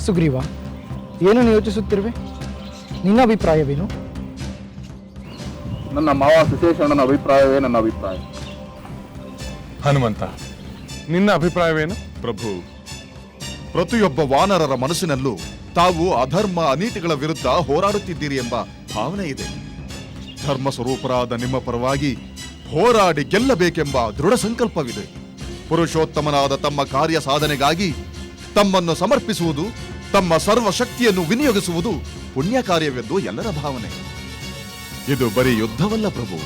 ಸುಗ್ರೀವ, ಏನನ್ನು ಯೋಚಿಸುತ್ತಿರುವೆ? ನಿನ್ನ ಅಭಿಪ್ರಾಯವೇನು? ನನ್ನ ಮಾವ ಸುಶೇಷಣ್ಣನ ಅಭಿಪ್ರಾಯವೇ ನನ್ನ ಅಭಿಪ್ರಾಯ. ಹನುಮಂತ, ನಿನ್ನ ಅಭಿಪ್ರಾಯವೇನು? ಪ್ರಭು, ಪ್ರತಿಯೊಬ್ಬ ವಾನರರ ಮನಸ್ಸಿನಲ್ಲೂ ತಾವು ಅಧರ್ಮ ಅನೀತಿಗಳ ವಿರುದ್ಧ ಹೋರಾಡುತ್ತಿದ್ದೀರಿ ಎಂಬ ಭಾವನೆ ಇದೆ. ಧರ್ಮ ಸ್ವರೂಪರಾದ ನಿಮ್ಮ ಪರವಾಗಿ ಹೋರಾಡಿ ಗೆಲ್ಲಬೇಕೆಂಬ ದೃಢ ಸಂಕಲ್ಪವಿದೆ. ಪುರುಷೋತ್ತಮನಾದ ತಮ್ಮ ಕಾರ್ಯ ಸಾಧನೆಗಾಗಿ ತಮ್ಮನ್ನು ಸಮರ್ಪಿಸುವುದು, ತಮ್ಮ ಸರ್ವಶಕ್ತಿಯನ್ನು ವಿನಿಯೋಗಿಸುವುದು ಪುಣ್ಯ ಕಾರ್ಯವೆಂದು ಎಲ್ಲರ ಭಾವನೆ. ಇದು ಬರೀ ಯುದ್ಧವಲ್ಲ ಪ್ರಭು,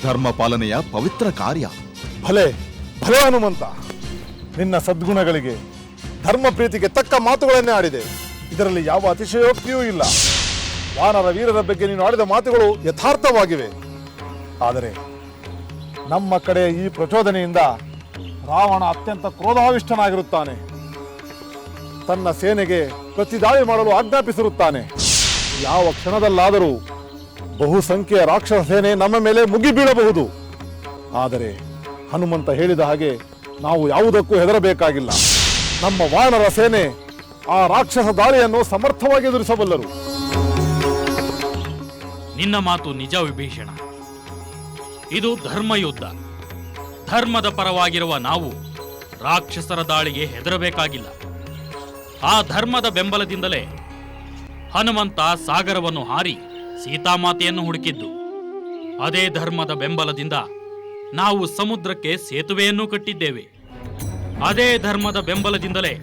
ಧರ್ಮ ಪಾಲನೆಯ ಪವಿತ್ರ ಕಾರ್ಯ. ಭಲೆ ಭಲೆ ಹನುಮಂತ, ನಿನ್ನ ಸದ್ಗುಣಗಳಿಗೆ, ಧರ್ಮ ಪ್ರೀತಿಗೆ ತಕ್ಕ ಮಾತುಗಳನ್ನೇ ಆಡಿದೆ. ಇದರಲ್ಲಿ ಯಾವ ಅತಿಶಯೋಕ್ತಿಯೂ ಇಲ್ಲ. ವಾನರ ವೀರರ ಬಗ್ಗೆ ನೀನು ಆಡಿದ ಮಾತುಗಳು ಯಥಾರ್ಥವಾಗಿವೆ. ಆದರೆ ನಮ್ಮ ಕಡೆ ಈ ಪ್ರಚೋದನೆಯಿಂದ ರಾವಣ ಅತ್ಯಂತ ಕ್ರೋಧಾವಿಷ್ಟನಾಗಿರುತ್ತಾನೆ. ತನ್ನ ಸೇನೆಗೆ ಪ್ರತಿದಾಳಿ ಮಾಡಲು ಆಜ್ಞಾಪಿಸಿರುತ್ತಾನೆ. ಯಾವ ಕ್ಷಣದಲ್ಲಾದರೂ ಬಹುಸಂಖ್ಯೆಯ ರಾಕ್ಷಸ ಸೇನೆ ನಮ್ಮ ಮೇಲೆ ಮುಗಿಬೀಳಬಹುದು. ಆದರೆ ಹನುಮಂತ ಹೇಳಿದ ಹಾಗೆ ನಾವು ಯಾವುದಕ್ಕೂ ಹೆದರಬೇಕಾಗಿಲ್ಲ. ನಮ್ಮ ವಾನರ ಸೇನೆ ಆ ರಾಕ್ಷಸ ದಾಳಿಯನ್ನು ಸಮರ್ಥವಾಗಿ ಎದುರಿಸಬಲ್ಲರು. ನಿನ್ನ ಮಾತು ನಿಜ ವಿಭೀಷಣ. ಇದು ಧರ್ಮಯುದ್ಧ. ಧರ್ಮದ ಪರವಾಗಿರುವ ನಾವು ರಾಕ್ಷಸರ ದಾಳಿಗೆ ಹೆದರಬೇಕಾಗಿಲ್ಲ. ಆ ಧರ್ಮದ ಬೆಂಬಲದಿಂದಲೇ ಹನುಮಂತ ಸಾಗರವನ್ನು ಹಾರಿ ಸೀತಾಮಾತೆಯನ್ನು ಹುಡುಕಿದ್ದು. ಅದೇ ಧರ್ಮದ ಬೆಂಬಲದಿಂದ ನಾವು ಸಮುದ್ರಕ್ಕೆ ಸೇತುವೆಯನ್ನು ಕಟ್ಟಿದ್ದೇವೆ. ಅದೇ ಧರ್ಮದ ಬೆಂಬಲದಿಂದಲೇ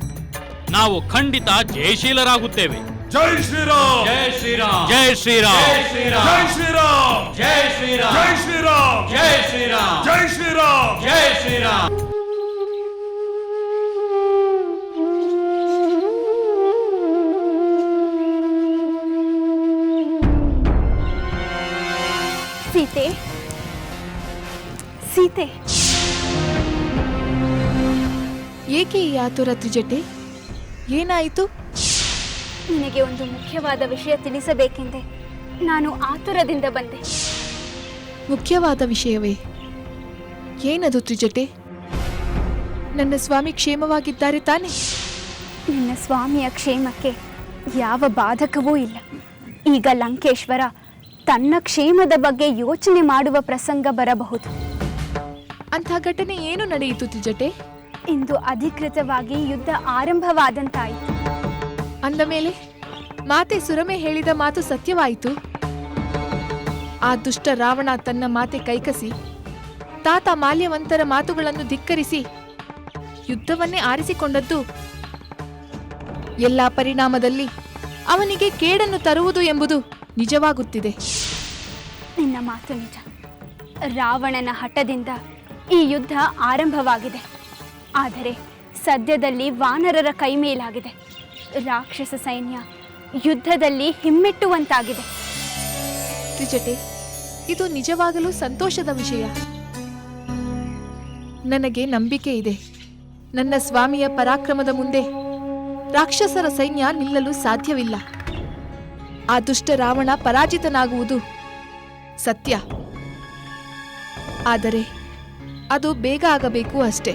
ನಾವು ಖಂಡಿತ ಜಯಶೀಲರಾಗುತ್ತೇವೆ. ಜೈ ಶ್ರೀರಾಮ್! ಜೈ ಶ್ರೀರಾಮ್! ಜೈ ಶ್ರೀರಾಮ್! ಜೈ ಶ್ರೀರಾಮ್! ಜೈ ಶ್ರೀರಾಮ್! ಜೈ ಶ್ರೀರಾಮ್! ಜೈ ಶ್ರೀರಾಮ್! ಜೈ ಶ್ರೀರಾಮ್! ಜೈ ಶ್ರೀರಾಮ್! ಸೀತೆ, ಸೀತೆ, ಏಕೆ ಈ ಆತುರ ತ್ರಿಜಟೆ? ಏನಾಯಿತು? ನಿನಗೆ ಒಂದು ಮುಖ್ಯವಾದ ವಿಷಯ ತಿಳಿಸಬೇಕೆಂದೇ ನಾನು ಆತುರದಿಂದ ಬಂದೆ. ಮುಖ್ಯವಾದ ವಿಷಯವೇ? ಏನದು ತ್ರಿಜಟೆ? ನನ್ನ ಸ್ವಾಮಿ ಕ್ಷೇಮವಾಗಿದ್ದಾರೆ ತಾನೆ? ನಿನ್ನ ಸ್ವಾಮಿಯ ಕ್ಷೇಮಕ್ಕೆ ಯಾವ ಬಾಧಕವೂ ಇಲ್ಲ. ಈಗ ಲಂಕೇಶ್ವರ ತನ್ನ ಕ್ಷೇಮದ ಬಗ್ಗೆ ಯೋಚನೆ ಮಾಡುವ ಪ್ರಸಂಗ ಬರಬಹುದು. ಅಂಥ ಘಟನೆ ಏನು ನಡೆಯಿತು ತ್ರಿಜಟೆ? ಇಂದು ಅಧಿಕೃತವಾಗಿ ಯುದ್ಧ ಆರಂಭವಾದಂತಾಯಿತು. ಅಂದ ಮೇಲೆ ಮಾತೆ ಸುರಮೆ ಹೇಳಿದ ಮಾತು ಸತ್ಯವಾಯಿತು. ಆ ದುಷ್ಟ ರಾವಣ ತನ್ನ ಮಾತೆ ಕೈಕಸಿ ತಾತ ಮಾಲ್ಯವಂತರ ಮಾತುಗಳನ್ನು ಧಿಕ್ಕರಿಸಿ ಯುದ್ಧವನ್ನೇ ಆರಿಸಿಕೊಂಡದ್ದು ಎಲ್ಲ ಪರಿಣಾಮದಲ್ಲಿ ಅವನಿಗೆ ಕೇಡನ್ನು ತರುವುದು ಎಂಬುದು ನಿಜವಾಗುತ್ತಿದೆ. ನಿನ್ನ ಮಾತು ನಿಜ. ರಾವಣನ ಹಠದಿಂದ ಈ ಯುದ್ಧ ಆರಂಭವಾಗಿದೆ. ಆದರೆ ಸದ್ಯದಲ್ಲಿ ವಾನರರ ಕೈ ಮೇಲಾಗಿದೆ. ರಾಕ್ಷಸ ಸೈನ್ಯ ಯುದ್ಧದಲ್ಲಿ ಹಿಮ್ಮೆಟ್ಟುವಂತಾಗಿದೆ. ತ್ರಿಜಟೆ, ಇದು ನಿಜವಾಗಲೂ ಸಂತೋಷದ ವಿಷಯ. ನನಗೆ ನಂಬಿಕೆ ಇದೆ. ನನ್ನ ಸ್ವಾಮಿಯ ಪರಾಕ್ರಮದ ಮುಂದೆ ರಾಕ್ಷಸರ ಸೈನ್ಯ ನಿಲ್ಲಲು ಸಾಧ್ಯವಿಲ್ಲ. ಆ ದುಷ್ಟ ರಾವಣ ಪರಾಜಿತನಾಗುವುದು ಸತ್ಯ. ಆದರೆ ಅದು ಬೇಗ ಆಗಬೇಕು ಅಷ್ಟೇ.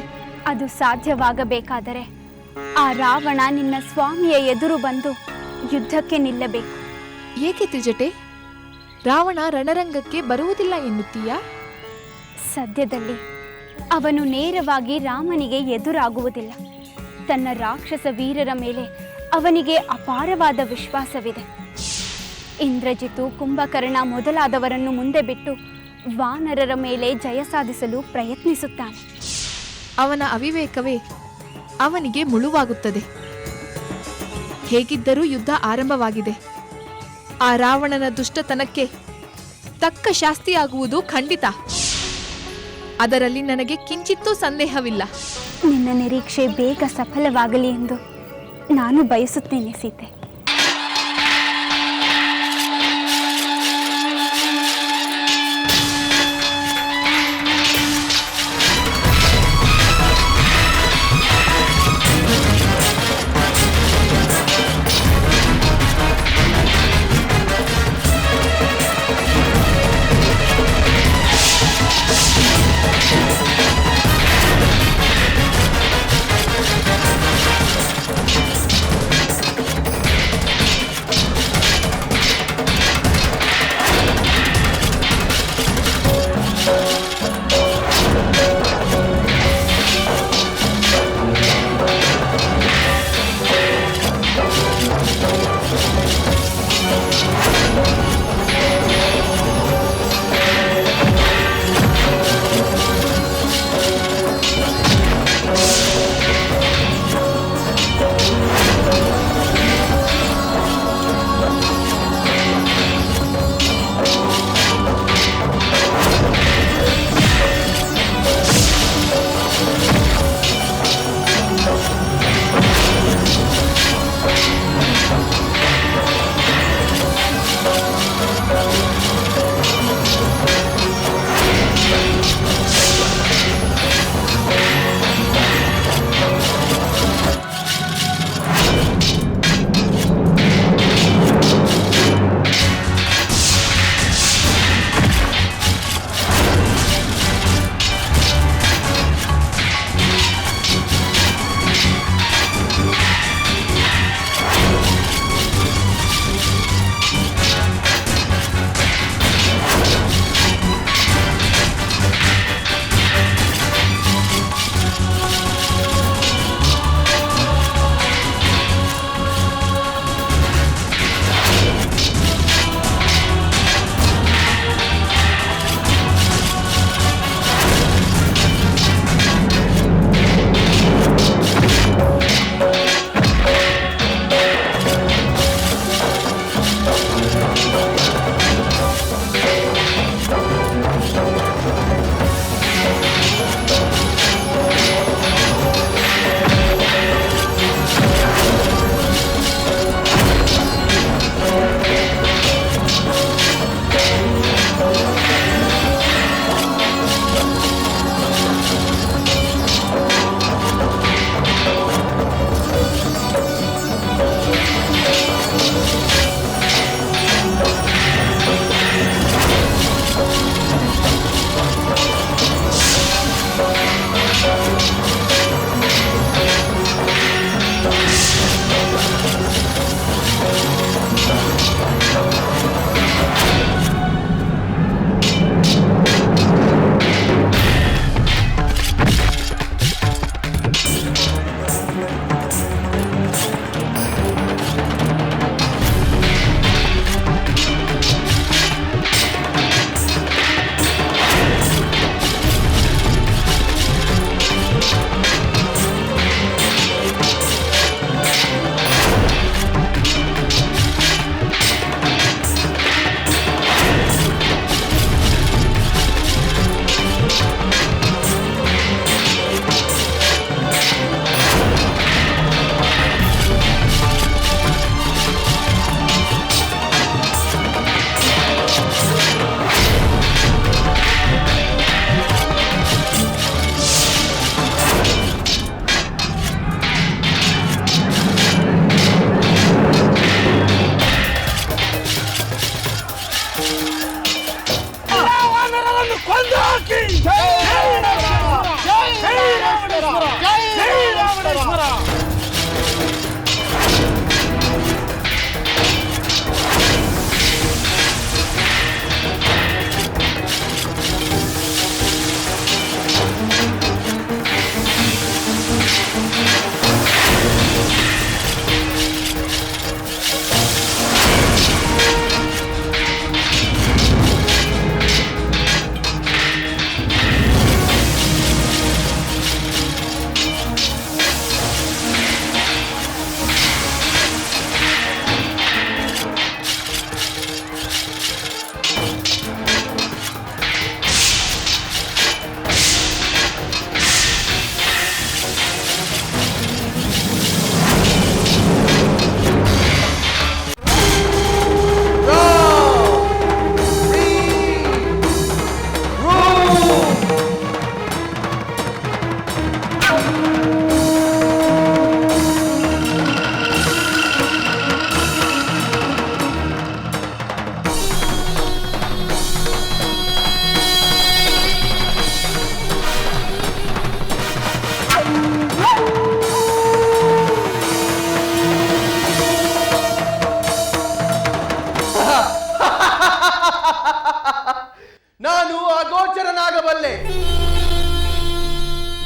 ಅದು ಸಾಧ್ಯವಾಗಬೇಕಾದರೆ ಆ ರಾವಣ ನಿನ್ನ ಸ್ವಾಮಿಯ ಎದುರು ಬಂದು ಯುದ್ಧಕ್ಕೆ ನಿಲ್ಲಬೇಕು. ಏಕೆ ತ್ರಿಜಟೆ? ರಾವಣ ರಣರಂಗಕ್ಕೆ ಬರುವುದಿಲ್ಲ ಎನ್ನುತ್ತೀಯಾ? ಸದ್ಯದಲ್ಲಿ ಅವನು ನೇರವಾಗಿ ರಾಮನಿಗೆ ಎದುರಾಗುವುದಿಲ್ಲ. ತನ್ನ ರಾಕ್ಷಸ ವೀರರ ಮೇಲೆ ಅವನಿಗೆ ಅಪಾರವಾದ ವಿಶ್ವಾಸವಿದೆ. ಇಂದ್ರಜಿತು, ಕುಂಭಕರ್ಣ ಮೊದಲಾದವರನ್ನು ಮುಂದೆ ಬಿಟ್ಟು ವಾನರರ ಮೇಲೆ ಜಯ ಸಾಧಿಸಲು ಪ್ರಯತ್ನಿಸುತ್ತಾನೆ. ಅವನ ಅವಿವೇಕವೇ ಅವನಿಗೆ ಮುಳುವಾಗುತ್ತದೆ. ಹೇಗಿದ್ದರೂ ಯುದ್ಧ ಆರಂಭವಾಗಿದೆ. ಆ ರಾವಣನ ದುಷ್ಟತನಕ್ಕೆ ತಕ್ಕ ಶಾಸ್ತಿಯಾಗುವುದು ಖಂಡಿತ. ಅದರಲ್ಲಿ ನನಗೆ ಕಿಂಚಿತ್ತೂ ಸಂದೇಹವಿಲ್ಲ. ನಿನ್ನ ನಿರೀಕ್ಷೆ ಬೇಗ ಸಫಲವಾಗಲಿ ಎಂದು ನಾನು ಬಯಸುತ್ತೇನೆ ಸೀತೆ.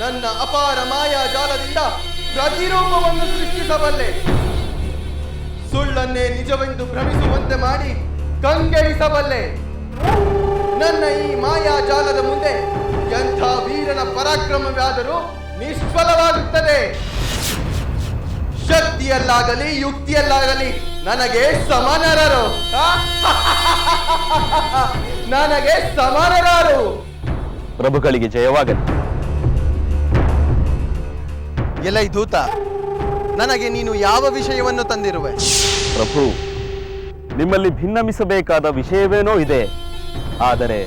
ನನ್ನ ಅಪಾರ ಮಾಯಾಜಾಲದಿಂದ ಪ್ರತಿರೂಪವನ್ನು ಸೃಷ್ಟಿಸಬಲ್ಲೆ. ಸುಳ್ಳನ್ನೇ ನಿಜವೆಂದು ಭ್ರಮಿಸುವಂತೆ ಮಾಡಿ ಕಂಗೆಡಿಸಬಲ್ಲೆ. ನನ್ನ ಈ ಮಾಯಾಜಾಲದ ಮುಂದೆ ಎಂಥ ವೀರನ ಪರಾಕ್ರಮವಾದರೂ ನಿಷ್ಫಲವಾಗುತ್ತದೆ. ಶಕ್ತಿಯಲ್ಲಾಗಲಿ ಯುಕ್ತಿಯಲ್ಲಾಗಲಿ ನನಗೆ ಸಮಾನರಾರು. ನನಗೆ ಸಮಾನರಾರು. ಪ್ರಭುಗಳಿಗೆ ಜಯವಾಗಲಿ. ಎಲೈ ದೂತ, ನನಗೆ ನೀನು ಯಾವ ವಿಷಯವನ್ನು ತಂದಿರುವೆ? ಪ್ರಭು, ನಿಮ್ಮಲ್ಲಿ ಭಿನ್ನಮಿಸಬೇಕಾದ ವಿಷಯವೇನೋ ಇದೆ. ಆದರೆ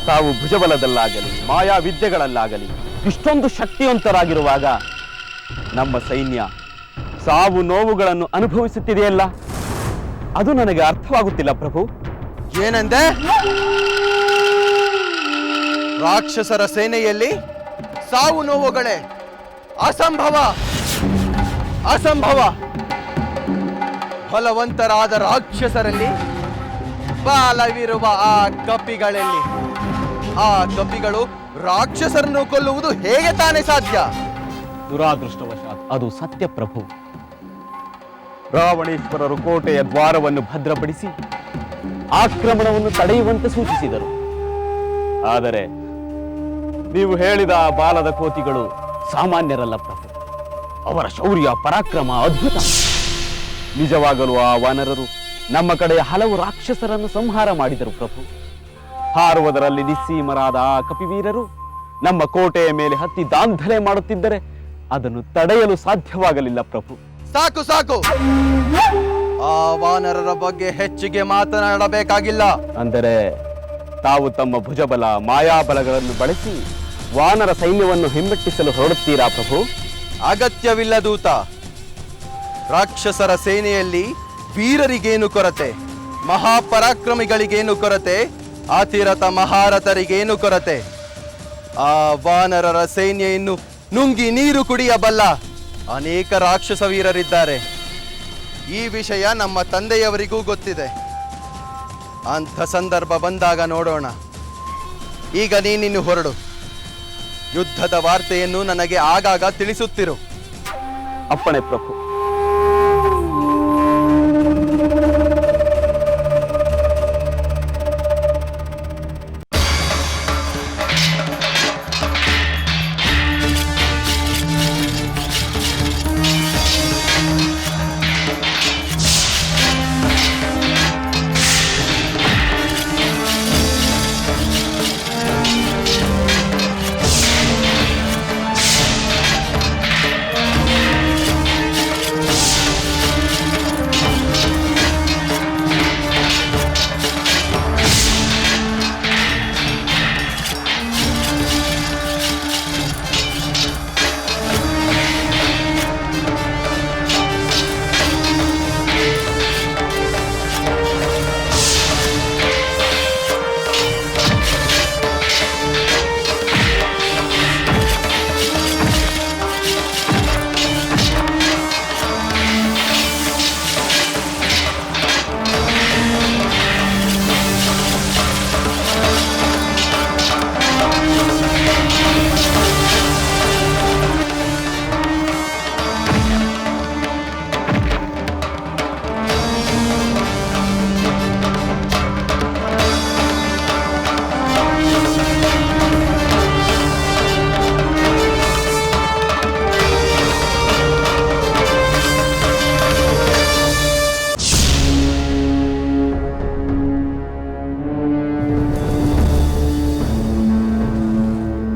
ತಾವು ಭುಜಬಲದಲ್ಲಾಗಲಿ ಮಾಯಾ ವಿದ್ಯೆಗಳಲ್ಲಾಗಲಿ ಇಷ್ಟೊಂದು ಶಕ್ತಿವಂತರಾಗಿರುವಾಗ ನಮ್ಮ ಸೈನ್ಯ ಸಾವು ನೋವುಗಳನ್ನು ಅನುಭವಿಸುತ್ತಿದೆಯಲ್ಲ, ಅದು ನನಗೆ ಅರ್ಥವಾಗುತ್ತಿಲ್ಲ ಪ್ರಭು. ಏನಂದೆ? ರಾಕ್ಷಸರ ಸೇನೆಯಲ್ಲಿ ಸಾವು ನೋವುಗಳೇ? ಅಸಂಭವ, ಅಸಂಭವ. ಫಲವಂತರಾದ ರಾಕ್ಷಸರಲ್ಲಿ ಬಾಲವಿರುವ ಆ ಕಪಿಗಳಲ್ಲಿ ಆ ಕಪಿಗಳು ರಾಕ್ಷಸರನ್ನು ಕೊಲ್ಲುವುದು ಹೇಗೆ ತಾನೇ ಸಾಧ್ಯ? ದುರಾದೃಷ್ಟವಶಾತ್ ಅದು ಸತ್ಯ ಪ್ರಭು. ರಾವಣೇಶ್ವರರು ಕೋಟೆಯ ದ್ವಾರವನ್ನು ಭದ್ರಪಡಿಸಿ ಆಕ್ರಮಣವನ್ನು ತಡೆಯುವಂತೆ ಸೂಚಿಸಿದರು. ಆದರೆ ನೀವು ಹೇಳಿದ ಆ ಬಾಲದ ಕೋತಿಗಳು ಸಾಮಾನ್ಯರಲ್ಲ ಪ್ರಭು. ಅವರ ಶೌರ್ಯ ಪರಾಕ್ರಮ ಅದ್ಭುತ. ನಿಜವಾಗಲೂ ಆ ವಾನರರು ನಮ್ಮ ಕಡೆಯ ಹಲವು ರಾಕ್ಷಸರನ್ನು ಸಂಹಾರ ಮಾಡಿದರು ಪ್ರಭು. ಹಾರುವುದರಲ್ಲಿ ನಿಸ್ಸೀಮರಾದ ಆ ಕಪಿವೀರರು ನಮ್ಮ ಕೋಟೆಯ ಮೇಲೆ ಹತ್ತಿ ದಾಂಧಲೆ ಮಾಡುತ್ತಿದ್ದರೆ ಅದನ್ನು ತಡೆಯಲು ಸಾಧ್ಯವಾಗಲಿಲ್ಲ ಪ್ರಭು. ಸಾಕು ಸಾಕು, ಆ ವಾನರರ ಬಗ್ಗೆ ಹೆಚ್ಚಿಗೆ ಮಾತನಾಡಬೇಕಾಗಿಲ್ಲ. ಅಂದರೆ ತಾವು ತಮ್ಮ ಭುಜಬಲ ಮಾಯಾಬಲಗಳನ್ನು ಬಳಸಿ ವಾನರ ಸೈನ್ಯವನ್ನು ಹಿಮ್ಮೆಟ್ಟಿಸಲು ಹೊರಡುತ್ತೀರಾ ಪ್ರಭು? ಅಗತ್ಯವಿಲ್ಲ ದೂತ. ರಾಕ್ಷಸರ ಸೇನೆಯಲ್ಲಿ ವೀರರಿಗೇನು ಕೊರತೆ, ಮಹಾಪರಾಕ್ರಮಿಗಳಿಗೇನು ಕೊರತೆ, ಅತಿರಥ ಮಹಾರಥರಿಗೇನು ಕೊರತೆ? ಆ ವಾನರರ ಸೇನೆಯನ್ನು ನುಂಗಿ ನೀರು ಕುಡಿಯಬಲ್ಲ ಅನೇಕ ರಾಕ್ಷಸ ವೀರರಿದ್ದಾರೆ. ಈ ವಿಷಯ ನಮ್ಮ ತಂದೆಯವರಿಗೂ ಗೊತ್ತಿದೆ. ಅಂಥ ಸಂದರ್ಭ ಬಂದಾಗ ನೋಡೋಣ. ಈಗ ನೀನಿನ್ನು ಹೊರಡು. ಯುದ್ಧದ ವಾರ್ತೆಯನ್ನು ನನಗೆ ಆಗಾಗ ತಿಳಿಸುತ್ತಿರು. ಅಪ್ಪಣೆ ಪ್ರಭು.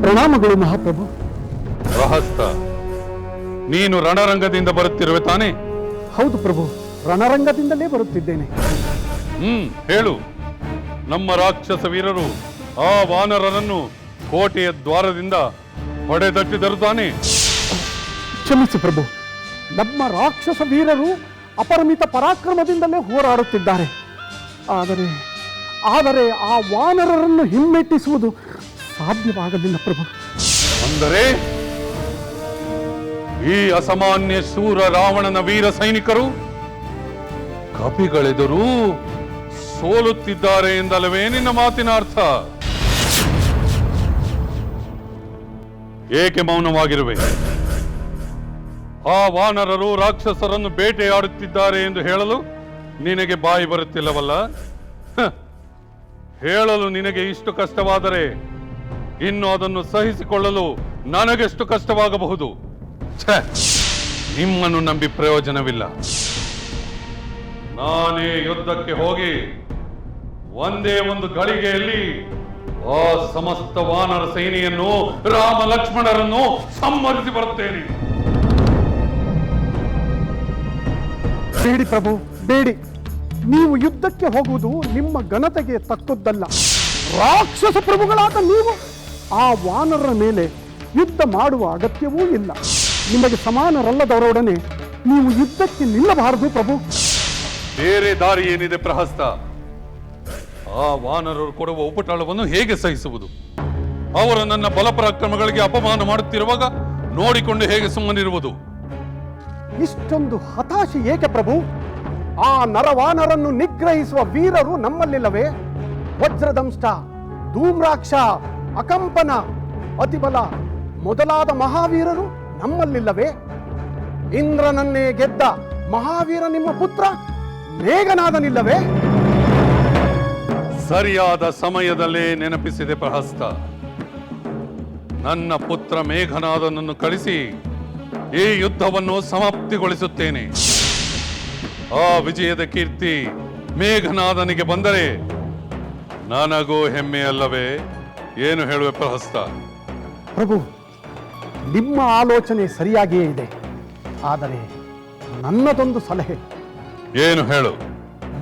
ಪ್ರಣಾಮಗಳು ಮಹಾಪ್ರಭು. ಪ್ರಹಸ್ತ, ನೀನು ರಣರಂಗದಿಂದ ಬರುತ್ತಿರುವೆ ತಾನೇ? ಹೌದು ಪ್ರಭು, ರಣರಂಗದಿಂದಲೇ ಬರುತ್ತಿದ್ದೇನೆ. ಹೇಳು. ನಮ್ಮ ರಾಕ್ಷಸ ವೀರರು ಆ ವಾನರರನ್ನು ಕೋಟೆಯ ದ್ವಾರದಿಂದ ಹೊಡೆದಟ್ಟಿದರು ತಾನೇ? ಕ್ಷಮಿಸಿ ಪ್ರಭು, ನಮ್ಮ ರಾಕ್ಷಸ ವೀರರು ಅಪರಿಮಿತ ಪರಾಕ್ರಮದಿಂದಲೇ ಹೋರಾಡುತ್ತಿದ್ದಾರೆ. ಆದರೆ ಆ ವಾನರರನ್ನು ಹಿಮ್ಮೆಟ್ಟಿಸುವುದು ಸಾಧ್ಯವಾಗಲಿಲ್ಲ ಪ್ರಭು. ಅಂದರೆ ಈ ಅಸಾಮಾನ್ಯ ಶೂರ ರಾವಣನ ವೀರ ಸೈನಿಕರು ಕಪಿಗಳೆದುರು ಸೋಲುತ್ತಿದ್ದಾರೆ ಎಂದಲ್ಲವೇ ನಿನ್ನ ಮಾತಿನ ಅರ್ಥ? ಏಕೆ ಮೌನವಾಗಿರುವೆ? ಆ ವಾನರರು ರಾಕ್ಷಸರನ್ನು ಬೇಟೆಯಾಡುತ್ತಿದ್ದಾರೆ ಎಂದು ಹೇಳಲು ನಿನಗೆ ಬಾಯಿ ಬರುತ್ತಿಲ್ಲವಲ್ಲ? ಹೇಳಲು ನಿನಗೆ ಇಷ್ಟು ಕಷ್ಟವಾದರೆ ಇನ್ನು ಅದನ್ನು ಸಹಿಸಿಕೊಳ್ಳಲು ನನಗೆಷ್ಟು ಕಷ್ಟವಾಗಬಹುದು? ನಿಮ್ಮನ್ನು ನಂಬಿ ಪ್ರಯೋಜನವಿಲ್ಲ. ನಾನೇ ಯುದ್ಧಕ್ಕೆ ಹೋಗಿ ಒಂದೇ ಒಂದು ಗಳಿಗೆಯಲ್ಲಿ ಆ ಸಮಸ್ತ ವಾನರ ಸೇನೆಯನ್ನು, ರಾಮ ಲಕ್ಷ್ಮಣರನ್ನು ಸಂಹರಿಸಿ ಬರುತ್ತೇನೆ. ಬೇಡಿ ಪ್ರಭು, ಬೇಡಿ. ನೀವು ಯುದ್ಧಕ್ಕೆ ಹೋಗುವುದು ನಿಮ್ಮ ಘನತೆಗೆ ತಕ್ಕದ್ದಲ್ಲ. ರಾಕ್ಷಸ ಪ್ರಭುಗಳಾದ ನೀವು ಆ ವಾನರರ ಮೇಲೆ ಯುದ್ಧ ಮಾಡುವ ಅಗತ್ಯವೂ ಇಲ್ಲ. ನಿಮಗೆ ಸಮಾನರಲ್ಲದವರೊಡನೆ ನೀವು ಯುದ್ಧಕ್ಕೆ ನಿಲ್ಲಬಾರದು ಪ್ರಭು. ಬೇರೆ ದಾರಿ ಏನಿದೆ ಪ್ರಹಸ್ತ? ಆ ವಾನರರು ಕೊಡುವ ಉಪಟಳವನ್ನು ಹೇಗೆ ಸಹಿಸುವುದು? ಅವರು ನನ್ನ ಬಲಪರಾಕ್ರಮಗಳಿಗೆ ಅಪಮಾನ ಮಾಡುತ್ತಿರುವಾಗ ನೋಡಿಕೊಂಡು ಹೇಗೆ ಸುಮ್ಮನಿರುವುದು? ಇಷ್ಟೊಂದು ಹತಾಶೆ ಏಕೆ ಪ್ರಭು? ಆ ನರವಾನರನ್ನು ನಿಗ್ರಹಿಸುವ ವೀರರು ನಮ್ಮಲ್ಲಿಲ್ಲವೇ? ವಜ್ರದಂಷ್ಟ, ಧೂಮ್ರಾಕ್ಷ, ಅಕಂಪನ, ಅತಿಬಲ ಮೊದಲಾದ ಮಹಾವೀರರು ನಮ್ಮಲ್ಲಿಲ್ಲವೇ? ಇಂದ್ರನನ್ನೇ ಗೆದ್ದ ಮಹಾವೀರ ನಿಮ್ಮ ಪುತ್ರ ಮೇಘನಾದನಿಲ್ಲವೇ? ಸರಿಯಾದ ಸಮಯದಲ್ಲೇ ನೆನಪಿಸಿದೆ ಪ್ರಹಸ್ತ. ನನ್ನ ಪುತ್ರ ಮೇಘನಾದನನ್ನು ಕಳಿಸಿ ಈ ಯುದ್ಧವನ್ನು ಸಮಾಪ್ತಿಗೊಳಿಸುತ್ತೇನೆ. ಆ ವಿಜಯದ ಕೀರ್ತಿ ಮೇಘನಾದನಿಗೆ ಬಂದರೆ ನನಗೂ ಹೆಮ್ಮೆ ಅಲ್ಲವೇ? ಏನು ಹೇಳುವೆ ಪ್ರಹಸ್ತ? ಪ್ರಭು, ನಿಮ್ಮ ಆಲೋಚನೆ ಸರಿಯಾಗಿಯೇ ಇದೆ. ಆದರೆ ನನ್ನದೊಂದು ಸಲಹೆ. ಏನು ಹೇಳು?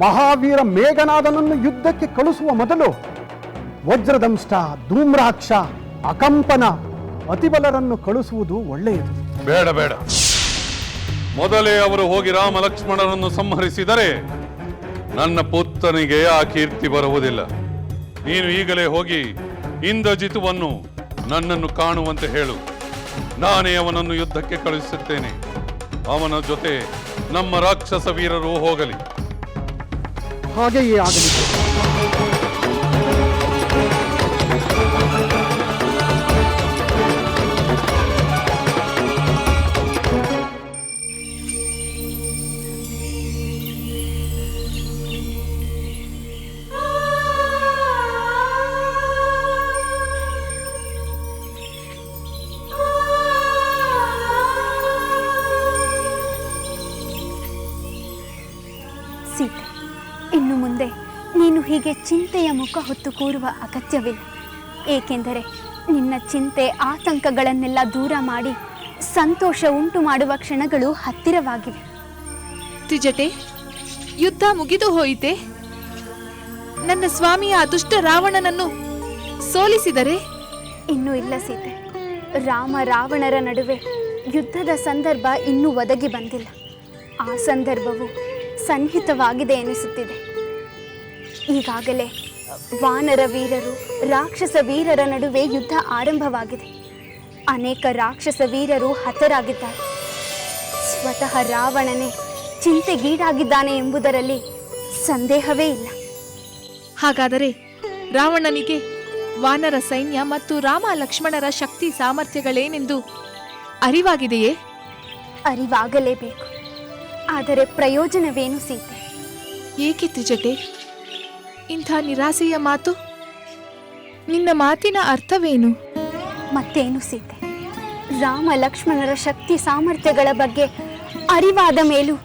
ಮಹಾವೀರ ಮೇಘನಾದನನ್ನು ಯುದ್ಧಕ್ಕೆ ಕಳಿಸುವ ಮೊದಲು ವಜ್ರದಂಷ್ಟ, ಧೂಮ್ರಾಕ್ಷ, ಅಕಂಪನ, ಅತಿಬಲರನ್ನು ಕಳಿಸುವುದು ಒಳ್ಳೆಯದು. ಬೇಡ ಬೇಡ. ಮೊದಲೇ ಅವರು ಹೋಗಿ ರಾಮ ಲಕ್ಷ್ಮಣರನ್ನು ಸಂಹರಿಸಿದರೆ ನನ್ನ ಪುತ್ರನಿಗೆ ಆ ಕೀರ್ತಿ ಬರುವುದಿಲ್ಲ. ನೀನು ಈಗಲೇ ಹೋಗಿ ಇಂದ್ರಜಿತುವನ್ನು ನನ್ನನ್ನು ಕಾಣುವಂತೆ ಹೇಳು. ನಾನೇ ಅವನನ್ನು ಯುದ್ಧಕ್ಕೆ ಕಳುಹಿಸುತ್ತೇನೆ. ಅವನ ಜೊತೆ ನಮ್ಮ ರಾಕ್ಷಸ ವೀರರು ಹೋಗಲಿ. ಹಾಗೆಯೇ ಆಗಲಿ. ಸೀತೆ, ಇನ್ನು ಮುಂದೆ ನೀನು ಹೀಗೆ ಚಿಂತೆಯ ಮುಖ ಹೊತ್ತು ಕೂರುವ ಅಗತ್ಯವಿಲ್ಲ. ಏಕೆಂದರೆ ನಿನ್ನ ಚಿಂತೆ, ಆತಂಕಗಳನ್ನೆಲ್ಲ ದೂರ ಮಾಡಿ ಸಂತೋಷ ಉಂಟು ಮಾಡುವ ಕ್ಷಣಗಳು ಹತ್ತಿರವಾಗಿವೆ. ತ್ರಿಜಟೆ, ಯುದ್ಧ ಮುಗಿದು ಹೋಯಿತೆ? ನನ್ನ ಸ್ವಾಮಿಯ ದುಷ್ಟ ರಾವಣನನ್ನು ಸೋಲಿಸಿದರೆ? ಇನ್ನೂ ಇಲ್ಲ ಸೀತೆ. ರಾಮ ರಾವಣರ ನಡುವೆ ಯುದ್ಧದ ಸಂದರ್ಭ ಇನ್ನೂ ಒದಗಿ ಬಂದಿಲ್ಲ. ಆ ಸಂದರ್ಭವು ಸನ್ನಿಹಿತವಾಗಿದೆ ಎನಿಸುತ್ತಿದೆ. ಈಗಾಗಲೇ ವಾನರ ವೀರರು, ರಾಕ್ಷಸ ವೀರರ ನಡುವೆ ಯುದ್ಧ ಆರಂಭವಾಗಿದೆ. ಅನೇಕ ರಾಕ್ಷಸ ವೀರರು ಹತರಾಗಿದ್ದಾರೆ. ಸ್ವತಃ ರಾವಣನೇ ಚಿಂತೆಗೀಡಾಗಿದ್ದಾನೆ ಎಂಬುದರಲ್ಲಿ ಸಂದೇಹವೇ ಇಲ್ಲ. ಹಾಗಾದರೆ ರಾವಣನಿಗೆ ವಾನರ ಸೈನ್ಯ ಮತ್ತು ರಾಮ ಲಕ್ಷ್ಮಣರ ಶಕ್ತಿ ಸಾಮರ್ಥ್ಯಗಳೇನೆಂದು ಅರಿವಾಗಿದೆಯೇ? ಅರಿವಾಗಲೇಬೇಕು. ಆದರೆ ಪ್ರಯೋಜನವೇನು ಸೀತೆ? ಏಕೆ ತ್ರಿಜಟೆ ಇಂಥ ನಿರಾಸೆಯ ಮಾತು? ನಿನ್ನ ಮಾತಿನ ಅರ್ಥವೇನು? ಮತ್ತೇನು ಸೀತೆ, ರಾಮ ಲಕ್ಷ್ಮಣರ ಶಕ್ತಿ ಸಾಮರ್ಥ್ಯಗಳ ಬಗ್ಗೆ ಅರಿವಾದ ಮೇಲೂ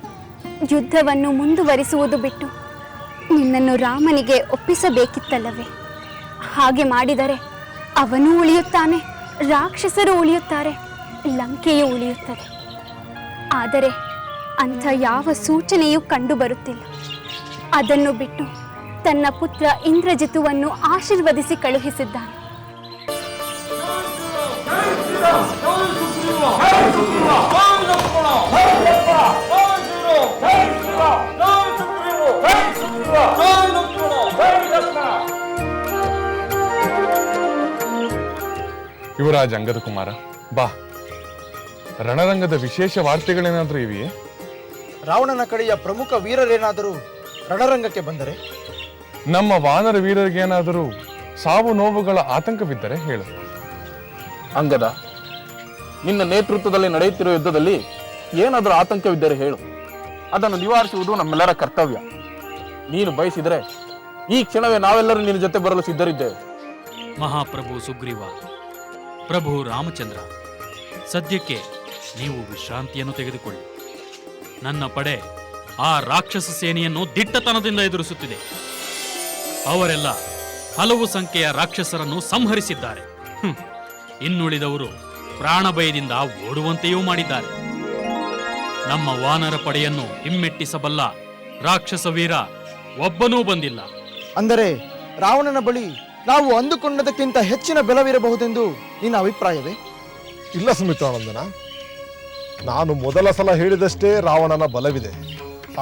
ಯುದ್ಧವನ್ನು ಮುಂದುವರಿಸುವುದು ಬಿಟ್ಟು ನಿನ್ನನ್ನು ರಾಮನಿಗೆ ಒಪ್ಪಿಸಬೇಕಿತ್ತಲ್ಲವೇ? ಹಾಗೆ ಮಾಡಿದರೆ ಅವನೂ ಉಳಿಯುತ್ತಾನೆ, ರಾಕ್ಷಸರು ಉಳಿಯುತ್ತಾರೆ, ಲಂಕೆಯೂ ಉಳಿಯುತ್ತದೆ. ಆದರೆ ಅಂಥ ಯಾವ ಸೂಚನೆಯೂ ಕಂಡುಬರುತ್ತಿಲ್ಲ. ಅದನ್ನು ಬಿಟ್ಟು ತನ್ನ ಪುತ್ರ ಇಂದ್ರಜಿತುವನ್ನು ಆಶೀರ್ವದಿಸಿ ಕಳುಹಿಸಿದ್ದಾನೆ. ಯುವರಾಜ ಅಂಗದ ಕುಮಾರ, ಬಾ. ರಣರಂಗದ ವಿಶೇಷ ವಾರ್ತೆಗಳೇನಾದರೂ ಇವೆಯೇ? ರಾವಣನ ಕಡೆಯ ಪ್ರಮುಖ ವೀರರೇನಾದರೂ ರಣರಂಗಕ್ಕೆ ಬಂದರೆ? ನಮ್ಮ ವಾನರ ವೀರರಿಗೇನಾದರೂ ಸಾವು ನೋವುಗಳ ಆತಂಕವಿದ್ದರೆ ಹೇಳು. ಅಂಗದ, ನಿನ್ನ ನೇತೃತ್ವದಲ್ಲಿ ನಡೆಯುತ್ತಿರುವ ಯುದ್ಧದಲ್ಲಿ ಏನಾದರೂ ಆತಂಕವಿದ್ದರೆ ಹೇಳು, ಅದನ್ನು ನಿವಾರಿಸುವುದು ನಮ್ಮೆಲ್ಲರ ಕರ್ತವ್ಯ. ನೀನು ಬಯಸಿದರೆ ಈ ಕ್ಷಣವೇ ನಾವೆಲ್ಲರೂ ನಿನ್ನ ಜೊತೆ ಬರಲು ಸಿದ್ಧರಿದ್ದೇವೆ. ಮಹಾಪ್ರಭು ಸುಗ್ರೀವ, ಪ್ರಭು ರಾಮಚಂದ್ರ, ಸದ್ಯಕ್ಕೆ ನೀವು ವಿಶ್ರಾಂತಿಯನ್ನು ತೆಗೆದುಕೊಳ್ಳಿ. ನನ್ನ ಪಡೆ ಆ ರಾಕ್ಷಸ ಸೇನೆಯನ್ನು ದಿಟ್ಟತನದಿಂದ ಎದುರಿಸುತ್ತಿದೆ. ಅವರೆಲ್ಲ ಹಲವು ಸಂಖ್ಯೆಯ ರಾಕ್ಷಸರನ್ನು ಸಂಹರಿಸಿದ್ದಾರೆ. ಇನ್ನುಳಿದವರು ಪ್ರಾಣ ಭಯದಿಂದ ಓಡುವಂತೆಯೂ ಮಾಡಿದ್ದಾರೆ. ನಮ್ಮ ವಾನರ ಪಡೆಯನ್ನು ಹಿಮ್ಮೆಟ್ಟಿಸಬಲ್ಲ ರಾಕ್ಷಸ ವೀರ ಒಬ್ಬನೂ ಬಂದಿಲ್ಲ. ಅಂದರೆ ರಾವಣನ ಬಳಿ ನಾವು ಅಂದುಕೊಂಡದಕ್ಕಿಂತ ಹೆಚ್ಚಿನ ಬಲವಿರಬಹುದೆಂದು ನಿನ್ನ ಅಭಿಪ್ರಾಯವೇ? ಇಲ್ಲ ಸುಮಿತ್ರಾನಂದನ, ನಾನು ಮೊದಲ ಸಲ ಹೇಳಿದಷ್ಟೇ ರಾವಣನ ಬಲವಿದೆ.